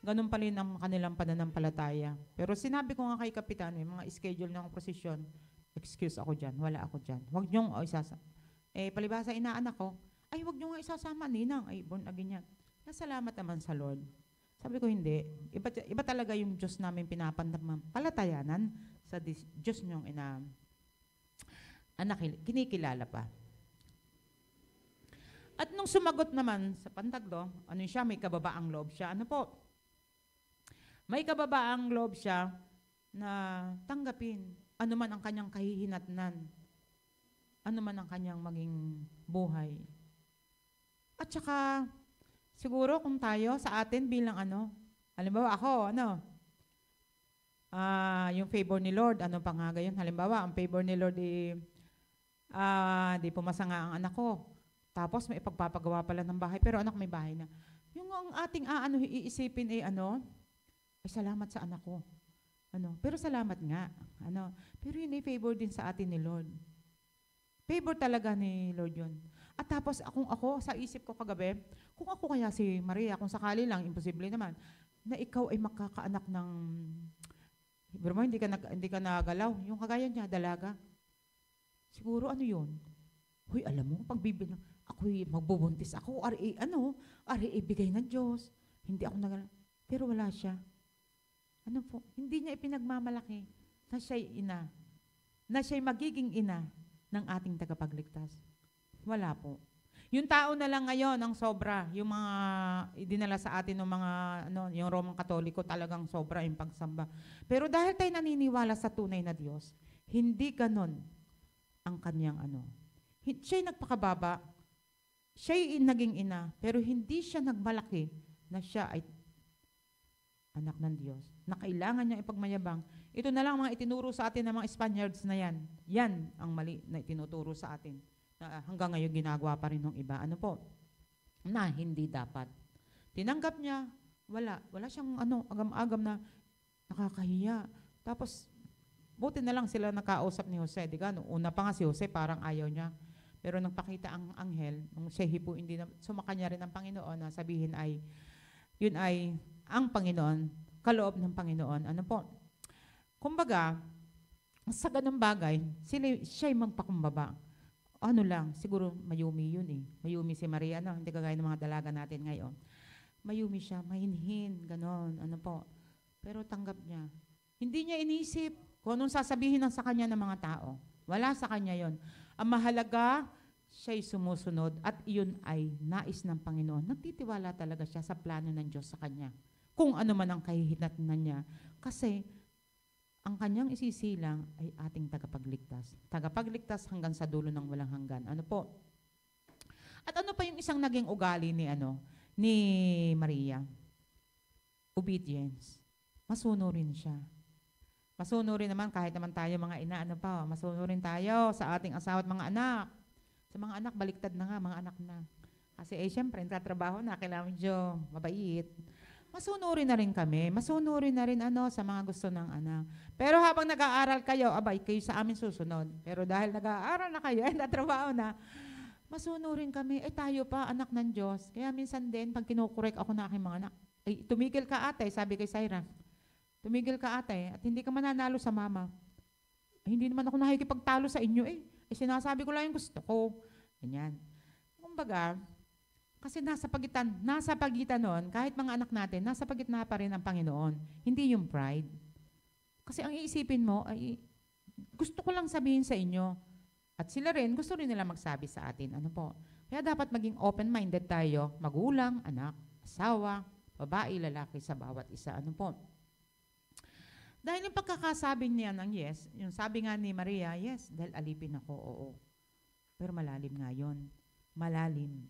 Ganun pa rin ang kanilang pananampalataya. Pero sinabi ko nga kay Kapitan, may mga schedule ng procession, excuse ako dyan, wala ako dyan. Huwag niyong isasama. Palibasa inaanak ko, huwag niyo nga isasama, ninang, born again yan. Salamat naman sa Lord. Sabi ko hindi. Iba talaga yung Diyos namin pinapanapalatayanan sa Diyos niyong kinikilala pa. At nung sumagot naman sa pantagdo, siya, may kababaang loob siya. May kababaang loob siya na tanggapin ano man ang kanyang kahihinatnan, ano man ang kanyang maging buhay. At saka, siguro kung tayo sa atin bilang halimbawa ako, yung favor ni Lord, ano pa nga gayon? Halimbawa, ang favor ni Lord di pumasa nga ang anak ko. Tapos may ipagpapagawa pala ng bahay, pero anak may bahay na. Yung ang ating iisipin ay salamat sa anak ko. Pero salamat nga. Pero yun ay favor din sa atin ni Lord. Favor talaga ni Lord yun. At tapos ako sa isip ko kagabi, kung ako kaya si Maria, kung sakali lang, imposible naman, na ikaw ay makakaanak ng, pero mo, hindi ka nagalaw. Yung kagaya niya, dalaga. Siguro ano yun? Huy, alam mo, pagbibilang, ako'y magbubuntis ako, bigay ng Diyos. Hindi ako nagalaw. Pero wala siya. Ano po? Hindi niya ipinagmamalaki na siya'y ina. Na siya'y magiging ina ng ating tagapagligtas. Wala po. Yung tao na lang ngayon ang sobra, yung mga idinala sa atin ng mga yung Romang Katoliko talagang sobra yung pagsamba. Pero dahil tayo naniniwala sa tunay na Diyos, hindi ganon ang kanyang Siya'y nagpakababa, siya'y naging ina, pero hindi siya nagmalaki na siya ay anak ng Diyos, na kailangan niya ipagmayabang. Ito na lang mga itinuro sa atin ng mga Spaniards na yan. Yan ang mali na itinuturo sa atin. Na hanggang ngayon ginagawa pa rin ng iba. Ano po? Na hindi dapat. Tinanggap niya, wala siyang agam-agam na nakakahiya. Tapos, buti na lang sila nakausap ni Jose. Di ka? Una pa nga si Jose, parang ayaw niya. Pero nang pakita ang anghel, nung siya hipo, hindi na, sumaka niya rin ang Panginoon na sabihin ay, yun ay ang Panginoon, kaloob ng Panginoon. Ano po? Kumbaga, sa ganung bagay, siya'y magpakumbaba. Ano lang, siguro Mayumi yun eh. Mayumi si Maria, hindi kagaya ng mga dalaga natin ngayon. Mayumi siya, mahinhin, ganon, ano po. Pero tanggap niya. Hindi niya inisip kung anong sasabihin sa kanya ng mga tao. Wala sa kanya yon. Ang mahalaga, siya'y sumusunod at iyon ay nais ng Panginoon. Nagtitiwala talaga siya sa plano ng Diyos sa kanya. Kung ano man ang kahihinatnan niya. Kasi, ang kanyang isisilang ay ating tagapagligtas. Tagapagligtas hanggang sa dulo ng walang hanggan. Ano po? At ano pa yung isang naging ugali ni Maria? Obedience. Masunurin siya. Masunurin naman kahit naman tayo mga ina, masunurin tayo sa ating asawa at mga anak. Sa mga anak, baliktad na nga, mga anak na. Kasi syempre, nagtatrabaho na, kailangan medyo mabait. Masunurin na rin kami. Masunurin na rin sa mga gusto ng anak. Pero habang nag-aaral kayo, kayo sa amin susunod. Pero dahil nag-aaral na kayo, natrabaho na, masunurin kami. Tayo pa, anak ng Diyos. Kaya minsan din, pag kinukorek ako na aking mga anak, tumigil ka ate, sabi kay Syra. Tumigil ka ate, at hindi ka mananalo sa mama. Hindi naman ako nakikipagtalo sa inyo sinasabi ko lang yung gusto ko. Ganyan. Kumbaga, kasi nasa pagitan nun, kahit mga anak natin, nasa pagitna pa rin ang Panginoon. Hindi yung pride. Kasi ang iisipin mo, ay gusto ko lang sabihin sa inyo. At sila rin, gusto rin nila magsabi sa atin. Ano po? Kaya dapat maging open-minded tayo, magulang, anak, asawa, babae, lalaki sa bawat isa. Ano po? Dahil yung pagkakasabi niya ng yes, yung sabi nga ni Maria, yes, dahil alipin ako, oo. Pero malalim nga yun. Malalim.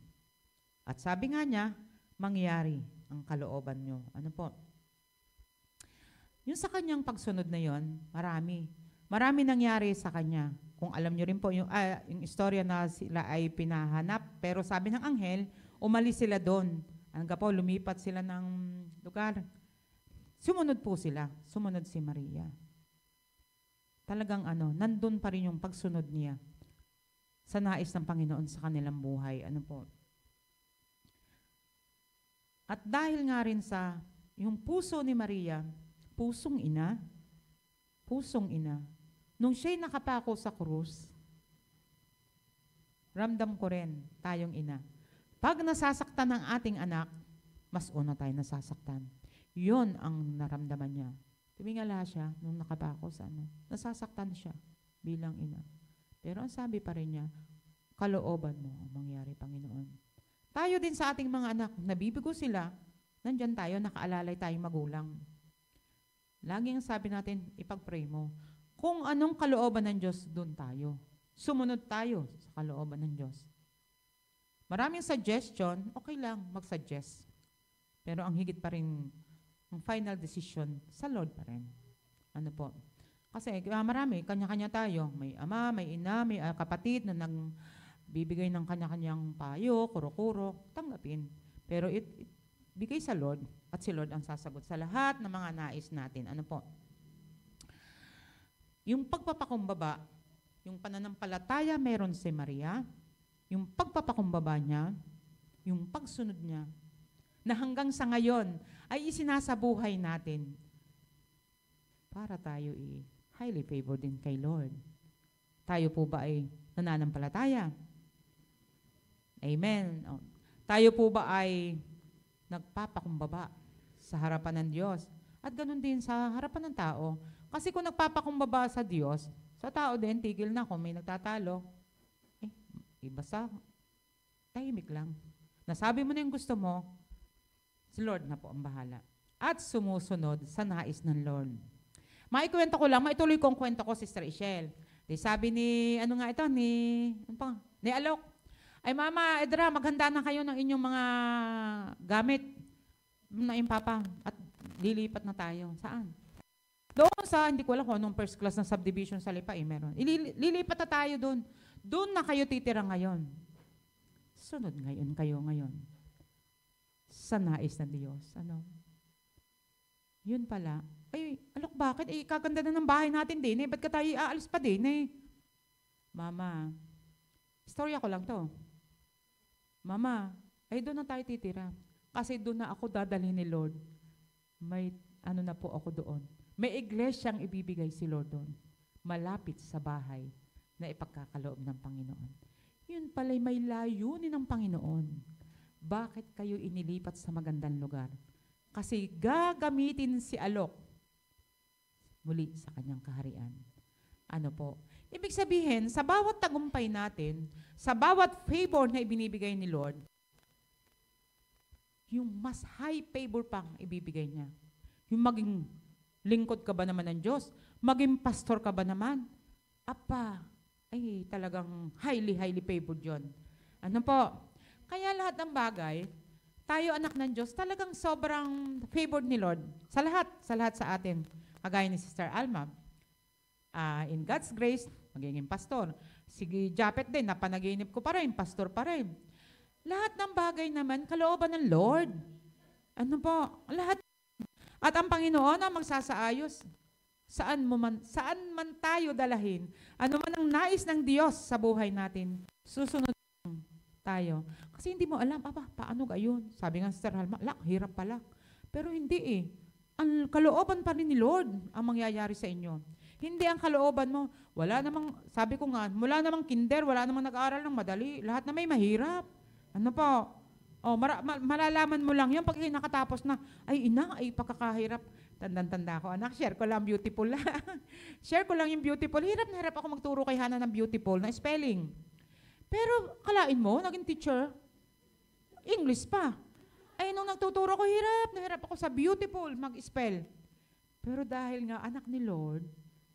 At sabi nga niya, mangyari ang kalooban nyo. Ano po? Yung sa kanyang pagsunod na yon, marami. Marami nangyari sa kanya. Kung alam nyo rin po, yung istorya na sila ay pinahanap, pero sabi ng anghel, umalis sila doon. Hanggang po, lumipat sila ng lugar. Sumunod po sila. Sumunod si Maria. Talagang nandun pa rin yung pagsunod niya sa nais ng Panginoon sa kanilang buhay. Ano po? At dahil nga rin sa yung puso ni Maria, pusong ina, nung siya'y nakapako sa krus, ramdam ko rin tayong ina. Pag nasasaktan ng ating anak, mas una tayo nasasaktan. Yun ang naramdaman niya. Tumingala siya nung nakapako sa nasasaktan siya bilang ina. Pero ang sabi pa rin niya, kalooban mo ang mangyari, Panginoon. Tayo din sa ating mga anak, nabibigo sila, nandyan tayo, nakaalalay tayong magulang. Laging sabi natin, ipag-pray mo. Kung anong kalooban ng Diyos, doon tayo. Sumunod tayo sa kalooban ng Diyos. Maraming suggestion, okay lang mag-suggest. Pero ang higit pa rin, ang final decision, sa Lord pa rin. Ano po? Kasi marami, kanya-kanya tayo. May ama, may ina, may kapatid na bibigay ng kanya-kanyang payo, kuro-kuro, tanggapin. Pero bigay sa Lord at si Lord ang sasagot sa lahat ng mga nais natin. Ano po? Yung pagpapakumbaba, yung pananampalataya meron si Maria, yung pagpapakumbaba niya, yung pagsunod niya, na hanggang sa ngayon ay isinasabuhay natin para tayo highly favored din kay Lord. Tayo po ba ay nananampalataya? Amen. O, tayo po ba ay nagpapakumbaba sa harapan ng Diyos? At ganun din sa harapan ng tao. Kasi kung nagpapakumbaba sa Diyos, sa tao din, tigil na kung may nagtatalo. Basta, tahimik lang. Nasabi mo na yung gusto mo, si Lord na po ang bahala. At sumusunod sa nais ng Lord. Maikwento ko lang, maituloy ko ang kwento ko, Sister Ishel. Di sabi ni, ni Alok, ay Mama Edra, maghanda na kayo ng inyong mga gamit na yung Papa at lilipat na tayo. Saan? Doon sa, hindi ko alam kung anong first class ng subdivision sa Lipa, meron. Lilipat na tayo doon. Doon na kayo titira ngayon. Sunod ngayon kayo ngayon. Sa nais ng Diyos. Ano? Yun pala. Ay, Alok, bakit? Kaganda na ng bahay natin din. Ba't ka tayo aalis pa din? Mama, istorya ko lang to. Mama, ay doon na tayo titira. Kasi doon na ako dadalhin ni Lord. May na po ako doon. May iglesyang ibibigay si Lord doon. Malapit sa bahay na ipagkakaloob ng Panginoon. Yun pala'y may layunin ng Panginoon. Bakit kayo inilipat sa magandang lugar? Kasi gagamitin si Alok muli sa kanyang kaharian. Ano po? Ibig sabihin, sa bawat tagumpay natin, sa bawat favor na ibinibigay ni Lord, yung mas high favor pang ibibigay niya. Yung maging lingkod ka ba naman ng Diyos? Maging pastor ka ba naman? Ay talagang highly favored yun. Ano po? Kaya lahat ng bagay, tayo anak ng Diyos, talagang sobrang favored ni Lord. Sa lahat sa atin. Kagaya ni Sister Alma. In God's grace, magiging pastor. Sige, Japet din, napanaginip ko pa rin, pastor pa rin. Lahat ng bagay naman, kalooban ng Lord. Ano po? Lahat. At ang Panginoon ang magsasaayos. Saan man tayo dalahin, ano man ang nais ng Diyos sa buhay natin, susunod tayo. Kasi hindi mo alam, paano gayon? Sabi nga Sister Alma, hirap pala. Pero hindi ang kalooban pa rin ni Lord ang mangyayari sa inyo. Hindi ang kalooban mo. Wala namang, sabi ko nga, wala namang kinder, wala namang nag-aaral ng madali. Lahat na may mahirap. Ano po? Malalaman mo lang yun pag nakatapos na, pagkakahirap. Tandang-tanda ko. Anak, share ko lang beautiful. Share ko lang yung beautiful. Hirap na hirap ako magturo kay Hana ng beautiful na spelling. Pero kalain mo, naging teacher, English pa. Nung nagtuturo ko, hirap na hirap ako sa beautiful mag-spell. Pero dahil nga anak ni Lord,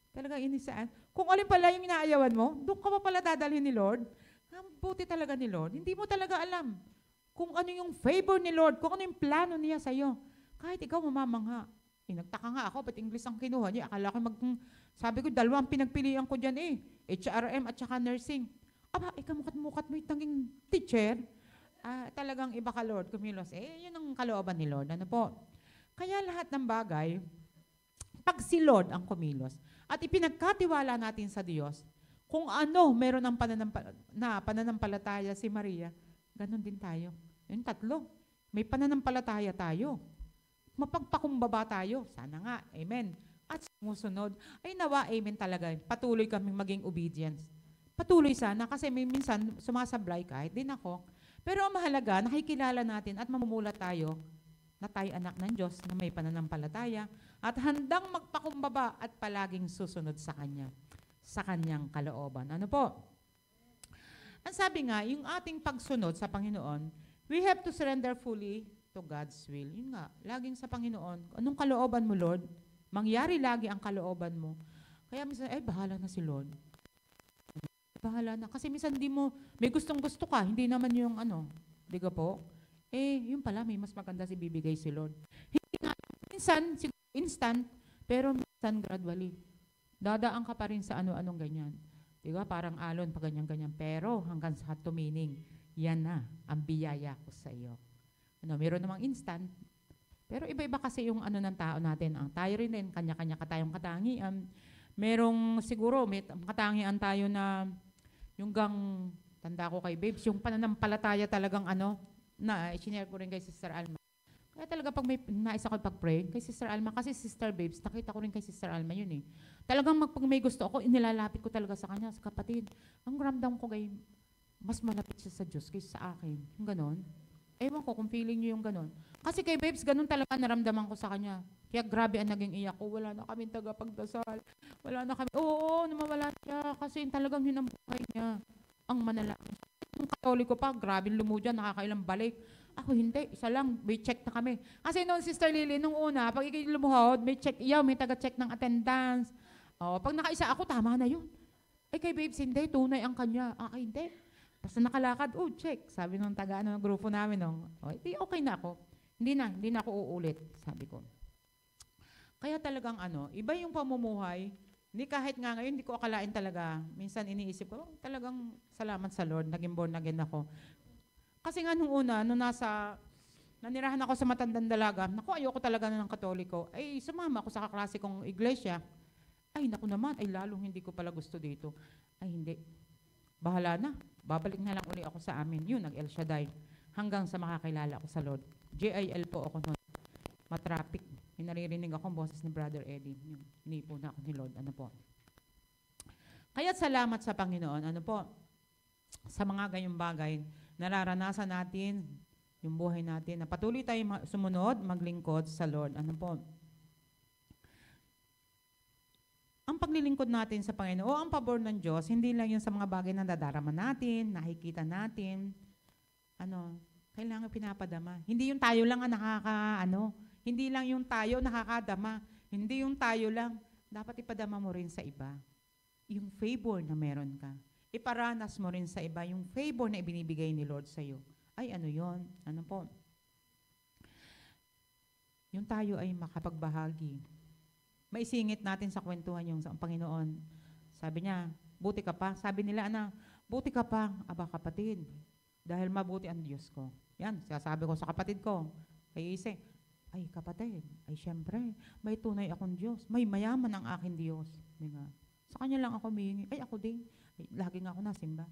talaga inisaan. Kung alin pala yung inaayawan mo, doon ka pa pala dadalhin ni Lord. Ang buti talaga ni Lord. Hindi mo talaga alam kung ano yung favor ni Lord, kung ano yung plano niya sa'yo. Kahit ikaw mamamangha. Nagtaka nga ako, ba't English ang kinuha niya? Akala ko sabi ko, dalawang pinagpilian ko dyan HRM at saka nursing. Ikamukat-mukat mo itanging teacher. Talagang iba ka, Lord, kumilos. Yun ang kalooban ni Lord. Ano po? Kaya lahat ng bagay, pag si Lord ang kumilos, at ipinagkatiwala natin sa Diyos, kung ano meron ng pananampalataya si Maria, ganun din tayo. Yung tatlo, may pananampalataya tayo. Mapagpakumbaba tayo. Sana nga. Amen. At sumusunod, nawa, amen talaga. Patuloy kaming maging obedience. Patuloy sana, kasi may minsan sumasablay kahit din ako. Pero ang mahalaga, nakikilala natin at mamumulat tayo na tayo anak ng Diyos na may pananampalataya at handang magpakumbaba at palaging susunod sa Kanya, sa Kanyang kalooban. Ano po? Ang sabi nga, yung ating pagsunod sa Panginoon, we have to surrender fully to God's will. Yun nga, laging sa Panginoon. Anong kalooban mo, Lord? Mangyari lagi ang kalooban mo. Kaya minsan, bahala na si Lord. Bahala na. Kasi minsan may gustong-gusto ka, hindi naman yung di ka po? Yun pala, may mas maganda si bibigay si Lord. Hindi nga, minsan, instant, pero minsan gradually. Dadaan ka pa rin sa ano-anong ganyan. Di ba? Parang alon pa ganyan-ganyan. Pero hanggang sa tumining, yan na, ang biyaya ko sa iyo. Meron namang instant, pero iba-iba kasi yung ng tao natin. Ang tayo rin din, kanya-kanya tayong katangian. Merong siguro, may katangian tayo na yung Tanda ko kay Babes, yung pananampalataya talagang na sinare ko rin kay Sister Alma. Kaya talaga pag may nais ako pag-pray, kay Sister Alma, kasi Sister Babes, nakita ko rin kay Sister Alma yun eh. Talagang pag may gusto ako, inilalapit ko talaga sa kanya, sa kapatid. Ang ramdam ko kay, mas malapit siya sa Diyos kaysa sa akin. Yung ganon. Ewan ko kung feeling niyo yung ganon. Kasi kay Babes, ganon talaga naramdaman ko sa kanya. Kaya grabe ang naging iyak ko. Wala na kami tagapagdasal. Wala na kami. Oo, namawala siya. Kasi talagang yun ang buhay niya. Ang manalangin. Yung Katoliko pa, grabe lumudya, nakakailang balik. Ako hindi, isa lang, may check na kami. Kasi noon, Sister Lily, nung una, pag ikay lumuhod, may check, may taga-check ng attendance. Pag nakaisa ako, tama na yun. Kay Babes, hindi, tunay ang kanya. Hindi. Basta nakalakad, check. Sabi nung ng grupo namin, okay na ako. Hindi na ako uulit, sabi ko. Kaya talagang iba yung pamumuhay. Hindi kahit nga ngayon, hindi ko akalain talaga. Minsan iniisip ko, talagang salamat sa Lord, naging born again ako. Kasi nga nung una, nanirahan ako sa Matandang Dalaga, ayoko talaga ng Katoliko, sumama ako sa kaklase kong iglesia. Naku naman, lalong hindi ko pala gusto dito. Hindi. Bahala na. Babalik na lang uli ako sa amin. Yun, nag-El Shaddai. Hanggang sa makakilala ko sa Lord. JIL po ako noon. Matraffic. May naririnig akong boses ni Brother Eddie. Hinipo na ako ni Lord. Kaya salamat sa Panginoon. Sa mga ganyong bagay, nararanasan natin yung buhay natin na patuloy tayong sumunod, maglingkod sa Lord. Ang paglilingkod natin sa Panginoon o ang pabor ng Diyos, hindi lang yun sa mga bagay na nadarama natin, nakikita natin. Kailangan pinapadama. Hindi yung tayo lang ang hindi lang yung tayo nakakadama. Hindi yung tayo lang. Dapat ipadama mo rin sa iba. Yung favor na meron ka. Iparanas mo rin sa iba yung favor na ibinibigay ni Lord sa iyo. Yun? Yung tayo ay makapagbahagi. Maisingit natin sa kwentuhan yung sa Panginoon. Sabi niya, buti ka pa. Sabi nila, buti ka pa, aba kapatid. Dahil mabuti ang Diyos ko. Yan, sasabi ko sa kapatid ko. Kay Ise, kapatid, syempre, may tunay akong Diyos. May mayaman ang aking Diyos. Diba? Sa kanya lang ako humingi. Ako din. Lagi nga ako nasimba.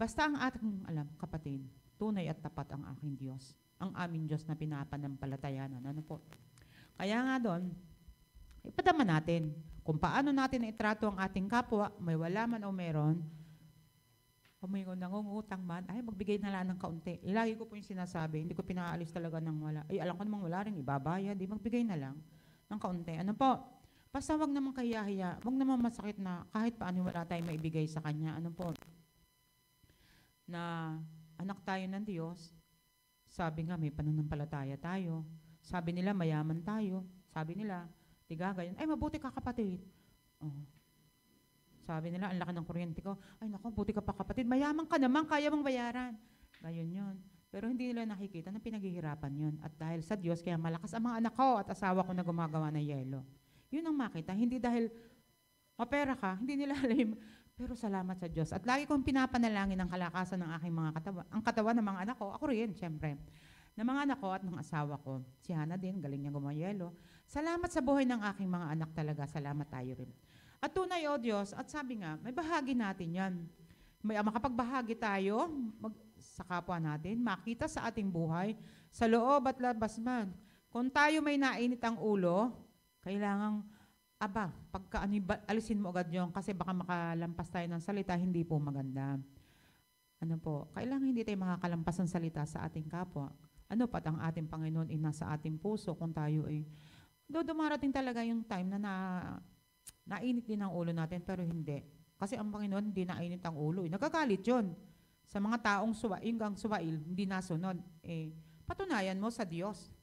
Basta ang ating alam, kapatid, tunay at tapat ang aking Diyos. Ang aming Diyos na pinapanampalatayanan. Kaya nga doon, ipadama natin kung paano natin itrato ang ating kapwa, may wala man o meron, may nangungutang man, magbigay na lang ng kaunti. Lagi ko po yung sinasabi, hindi ko pinaalis talaga ng wala. Alam ko namang wala rin, ibabayad, magbigay na lang ng kaunti. Basta wag naman kahiya-hiya, wag naman masakit na kahit paano wala tayong maibigay sa Kanya. Na anak tayo ng Diyos, sabi nga may pananampalataya tayo, sabi nila mayaman tayo, sabi nila, gayon, mabuti ka kapatid. Sabi nila, ang laki ng kuryente ko, naku, buti ka pa kapatid, mayaman ka naman, kaya mong bayaran. Gayon yun. Pero hindi nila nakikita na pinaghihirapan yun. At dahil sa Diyos, kaya malakas ang mga anak ko at asawa ko na gumagawa ng yelo. Yun ang makita. Hindi dahil mapera ka, hindi nila alam. Pero salamat sa Diyos. At lagi kong pinapanalangin ang kalakasan ng aking mga katawan. Ang katawan ng mga anak ko, ako rin, syempre. Ng mga anak ko at ng asawa ko. Si Hana din, galing niya gumayelo. Salamat sa buhay ng aking mga anak talaga. Salamat tayo rin. At tunay, O Diyos, at sabi nga, may bahagi natin yan. Makapagbahagi tayo sa kapwa natin, makita sa ating buhay, sa loob at labas man. Kung tayo may nainit ang ulo, kailangang, alisin mo agad yun kasi baka makalampas tayo ng salita, hindi po maganda. Kailangan hindi tayo makakalampas ng salita sa ating kapwa. Pat ang ating Panginoon nasa ating puso kung tayo dumarating talaga yung time na nainit din ang ulo natin, pero hindi. Kasi ang Panginoon hindi nainit ang ulo. Nagagalit yun. Sa mga taong suwail, hindi nasunod. Patunayan mo sa Diyos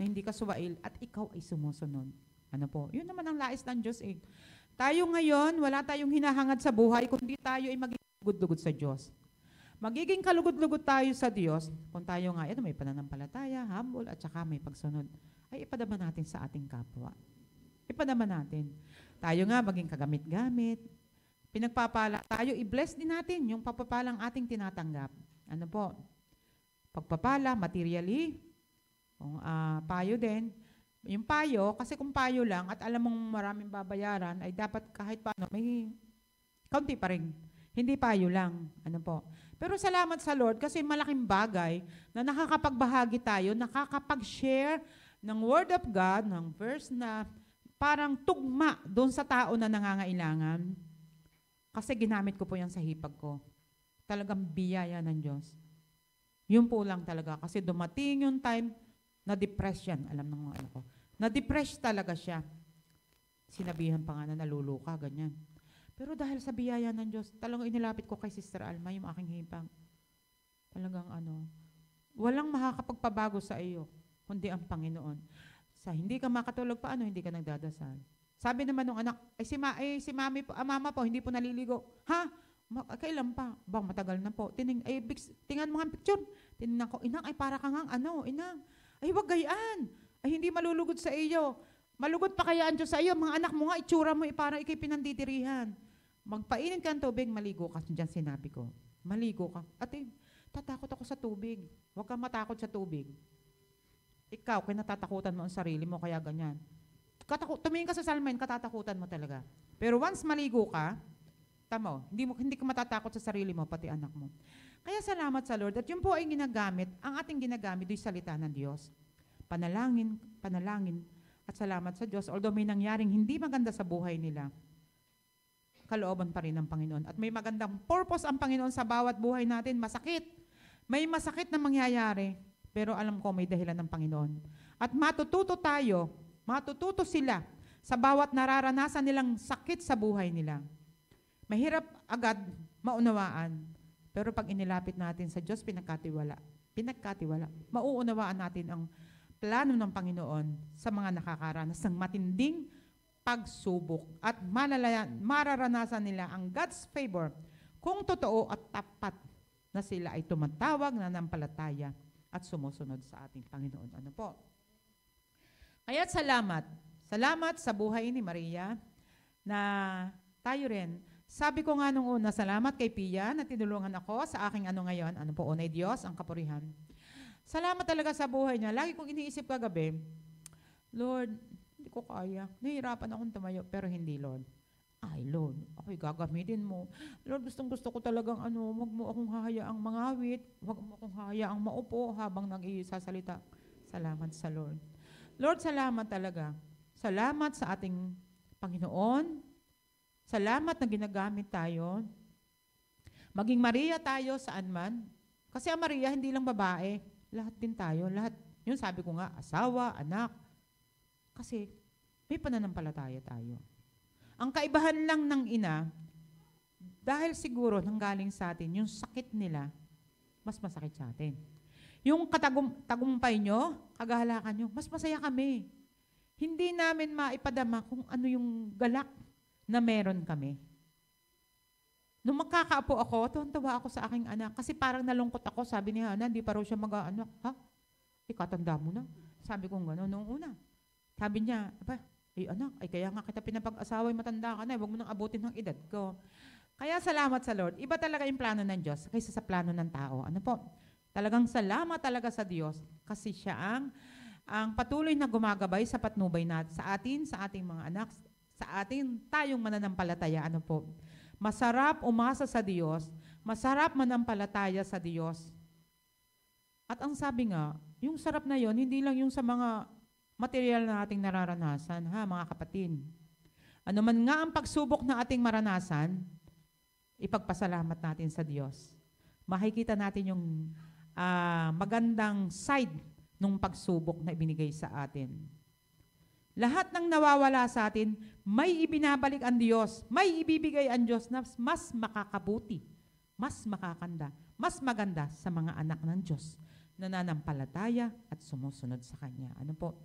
na hindi ka suwail at ikaw ay sumusunod. Yun naman ang lais ng Diyos. Tayo ngayon, wala tayong hinahangad sa buhay kundi tayo ay magiging kalugod-lugod sa Diyos. Magiging kalugod-lugod tayo sa Diyos kung tayo nga, may pananampalataya, humble, at saka may pagsunod. Ipadama natin sa ating kapwa. Ipadama natin. Tayo nga maging kagamit-gamit. Pinagpapala tayo, i-bless din natin yung pagpapalang ating tinatanggap. Pagpapala, materially, payo din. Yung payo, kasi kung payo lang at alam mong maraming babayaran, ay dapat kahit paano, may kaunti pa rin. Hindi payo lang. Ano po? Pero salamat sa Lord kasi malaking bagay na nakakapagbahagi tayo, nakakapag-share ng Word of God, ng verse na parang tugma doon sa tao na nangangailangan. Kasi ginamit ko po yan sa hipag ko. Talagang biyaya ng Diyos. Yun po lang talaga. Kasi dumating yung time, na-depress yan. Alam ng mga anak ko. Na-depress talaga siya. Sinabihan pa nga na naluluka, ganyan. Pero dahil sa biyaya ng Diyos, talagang inilapit ko kay Sister Alma yung aking hipag. Talagang walang makakapagpabago sa iyo, kundi ang Panginoon. Sa hindi ka makatulog pa, hindi ka nagdadasal. Sabi naman ng anak, si mami po, mama po, hindi po naliligo. Ha? Kailan pa? Bang matagal na po. Tingnan mo nga picture. Tinignan ko, inang, ay para kang inang. Ay, wag gayaan. Ay, hindi malulugod sa iyo. Malugod pa kaya ang Diyos sa iyo. Mga anak mo nga, itsura mo, parang ikay pinanditirihan. Magpainit ka ng tubig, maligo ka. Diyan sinabi ko. Maligo ka. Ate, tatakot ako sa tubig. Huwag kang matakot sa tubig. Ikaw, kinatatakutan mo ang sarili mo, kaya ganyan. Tumingin ka sa salamin, katatakutan mo talaga. Pero once maligo ka, tamo, hindi ka matatakot sa sarili mo, pati anak mo. Kaya salamat sa Lord. At yun po ay ginagamit, ang ating ginagamit ay salita ng Diyos. Panalangin, at salamat sa Diyos. Although may nangyaring hindi maganda sa buhay nila, kalooban pa rin ng Panginoon. At may magandang purpose ang Panginoon sa bawat buhay natin. Masakit. May masakit na mangyayari, pero alam ko may dahilan ng Panginoon. At matututo sila sa bawat nararanasan nilang sakit sa buhay nila. Mahirap agad maunawaan, pero pag inilapit natin sa Diyos, pinagkatiwala. Mauunawaan natin ang plano ng Panginoon sa mga nakakaranas ng matinding pagsubok at mararanasan nila ang God's favor kung totoo at tapat na sila ay tumatawag, nanampalataya at sumusunod sa ating Panginoon. Ano po? Kaya't salamat. Salamat sa buhay ni Maria na tayo rin. Sabi ko nga nung una, salamat kay Pia na tinulungan ako sa aking ngayon. Ano po, unay Diyos, ang kapurihan. Salamat talaga sa buhay niya. Lagi kong iniisip kagabi, Lord, hindi ko kaya. Nahihirapan akong tumayo, pero hindi, Lord. Ay, Lord, ako'y gagamitin mo. Lord, gusto ko talagang wag mo akong hahayaang mangawit, wag mo akong hahayaang maupo habang nag-iisasalita. Salamat sa Lord. Lord, salamat talaga. Salamat sa ating Panginoon. Salamat na ginagamit tayo. Maging Maria tayo saan man. Kasi ang Maria, hindi lang babae. Lahat din tayo. Lahat. Yun sabi ko nga, asawa, anak. Kasi may pananampalataya tayo. Ang kaibahan lang ng ina, dahil siguro nanggaling sa atin, yung sakit nila, mas masakit sa atin. Yung tagumpay nyo, kagahalakan nyo, mas masaya kami. Hindi namin maipadama kung ano yung galak na meron kami. Nung magkakaapo ako, tuwan-tawa ako sa aking anak kasi parang nalungkot ako. Sabi ni Hana, hindi pa raw siya mag-anak. Ha? Ikatanda mo na. Sabi ko gano'n noong una. Sabi niya, anak, kaya nga kita pinapag-asawa, matanda ka na, huwag mo nang abutin ng edad ko. Kaya salamat sa Lord. Iba talaga yung plano ng Diyos kaysa sa plano ng tao. Ano po? Talagang salamat talaga sa Diyos kasi siya ang patuloy na gumagabay sa patnubay natin sa atin, sa ating mga anak, sa atin tayong mananampalataya. Ano po? Masarap umasa sa Diyos, masarap manampalataya sa Diyos. At ang sabi nga, yung sarap na yon hindi lang yung sa mga material na ating nararanasan, mga kapatid. Ano man nga ang pagsubok na ating maranasan, ipagpasalamat natin sa Diyos. Makikita natin yung magandang side ng pagsubok na ibinigay sa atin. Lahat ng nawawala sa atin, may ibinabalik ang Diyos, may ibibigay ang Diyos na mas makakabuti, mas makakanda, mas maganda sa mga anak ng Diyos na nananampalataya at sumusunod sa Kanya. Ano po?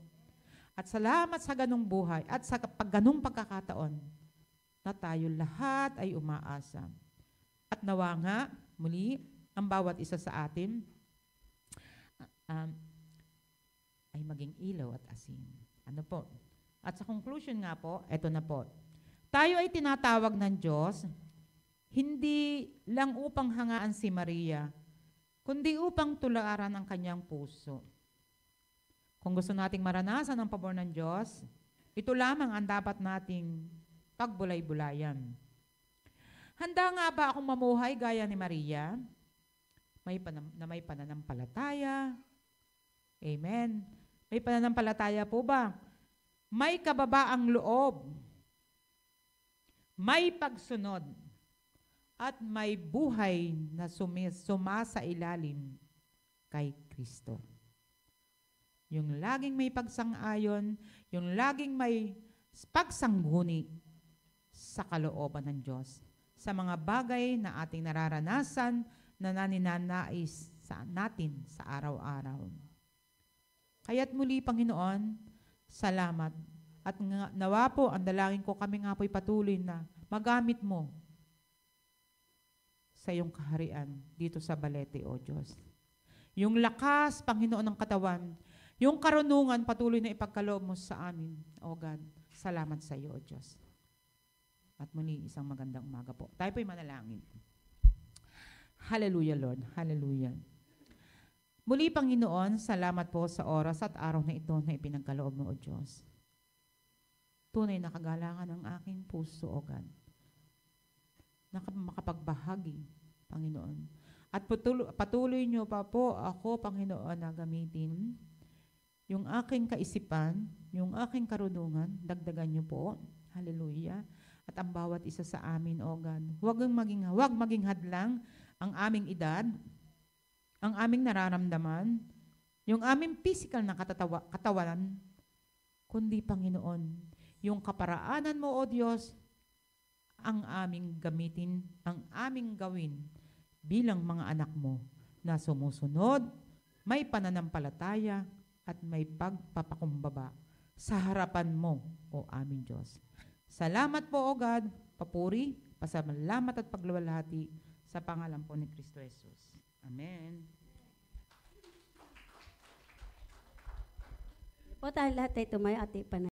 At salamat sa ganung buhay at sa ganung pagkakataon na tayo lahat ay umaasa. At nawa nga, muli, ang bawat isa sa atin ay maging ilaw at asin. Ano po? At sa conclusion nga po, eto na po. Tayo ay tinatawag ng Diyos, hindi lang upang hangaan si Maria, kundi upang tularan ang kanyang puso. Kung gusto nating maranasan ang pabor ng Diyos, ito lamang ang dapat nating pagbulay-bulayan. Handa nga ba akong mamuhay gaya ni Maria? May pananampalataya. Amen. May pananampalataya po ba? May kababaang loob. May pagsunod. At may buhay na sumasailalim kay Kristo. Yung laging may pagsang-ayon, yung laging may pagsangguni sa kalooban ng Diyos. Sa mga bagay na ating nararanasan na naninanais natin sa araw-araw. Kaya't muli, Panginoon, salamat. At nawa po, ang dalangin ko, kami nga po'y patuloy na magamit mo sa iyong kaharian dito sa Balete, O Diyos. Yung lakas, Panginoon, ng katawan, yung karunungan, patuloy na ipagkaloob mo sa amin, O God. Salamat sa iyo, O Diyos. At muli, isang magandang umaga po. Tayo po'y manalangin. Hallelujah, Lord. Hallelujah. Muli, Panginoon, salamat po sa oras at araw na ito na ipinagkaloob mo, O Diyos. Tunay na kagalangan ng aking puso, O God. Makapagbahagi, Panginoon. At patuloy niyo pa po ako, Panginoon, na gamitin yung aking kaisipan, yung aking karunungan, dagdagan niyo po. Hallelujah. At ang bawat isa sa amin, O God, huwag maging hadlang ang aming edad, ang aming nararamdaman, yung aming physical na katawan, kundi, Panginoon, yung kaparaanan mo, O Diyos, ang aming gamitin, ang aming gawin bilang mga anak mo na sumusunod, may pananampalataya at may pagpapakumbaba sa harapan mo, O aming Diyos. Salamat po, O God, papuri, pasalamat at pagluwalhati sa pangalan po ni Kristo Jesus. Amen. Po tayo lahat ay tumayo at ipanalangin.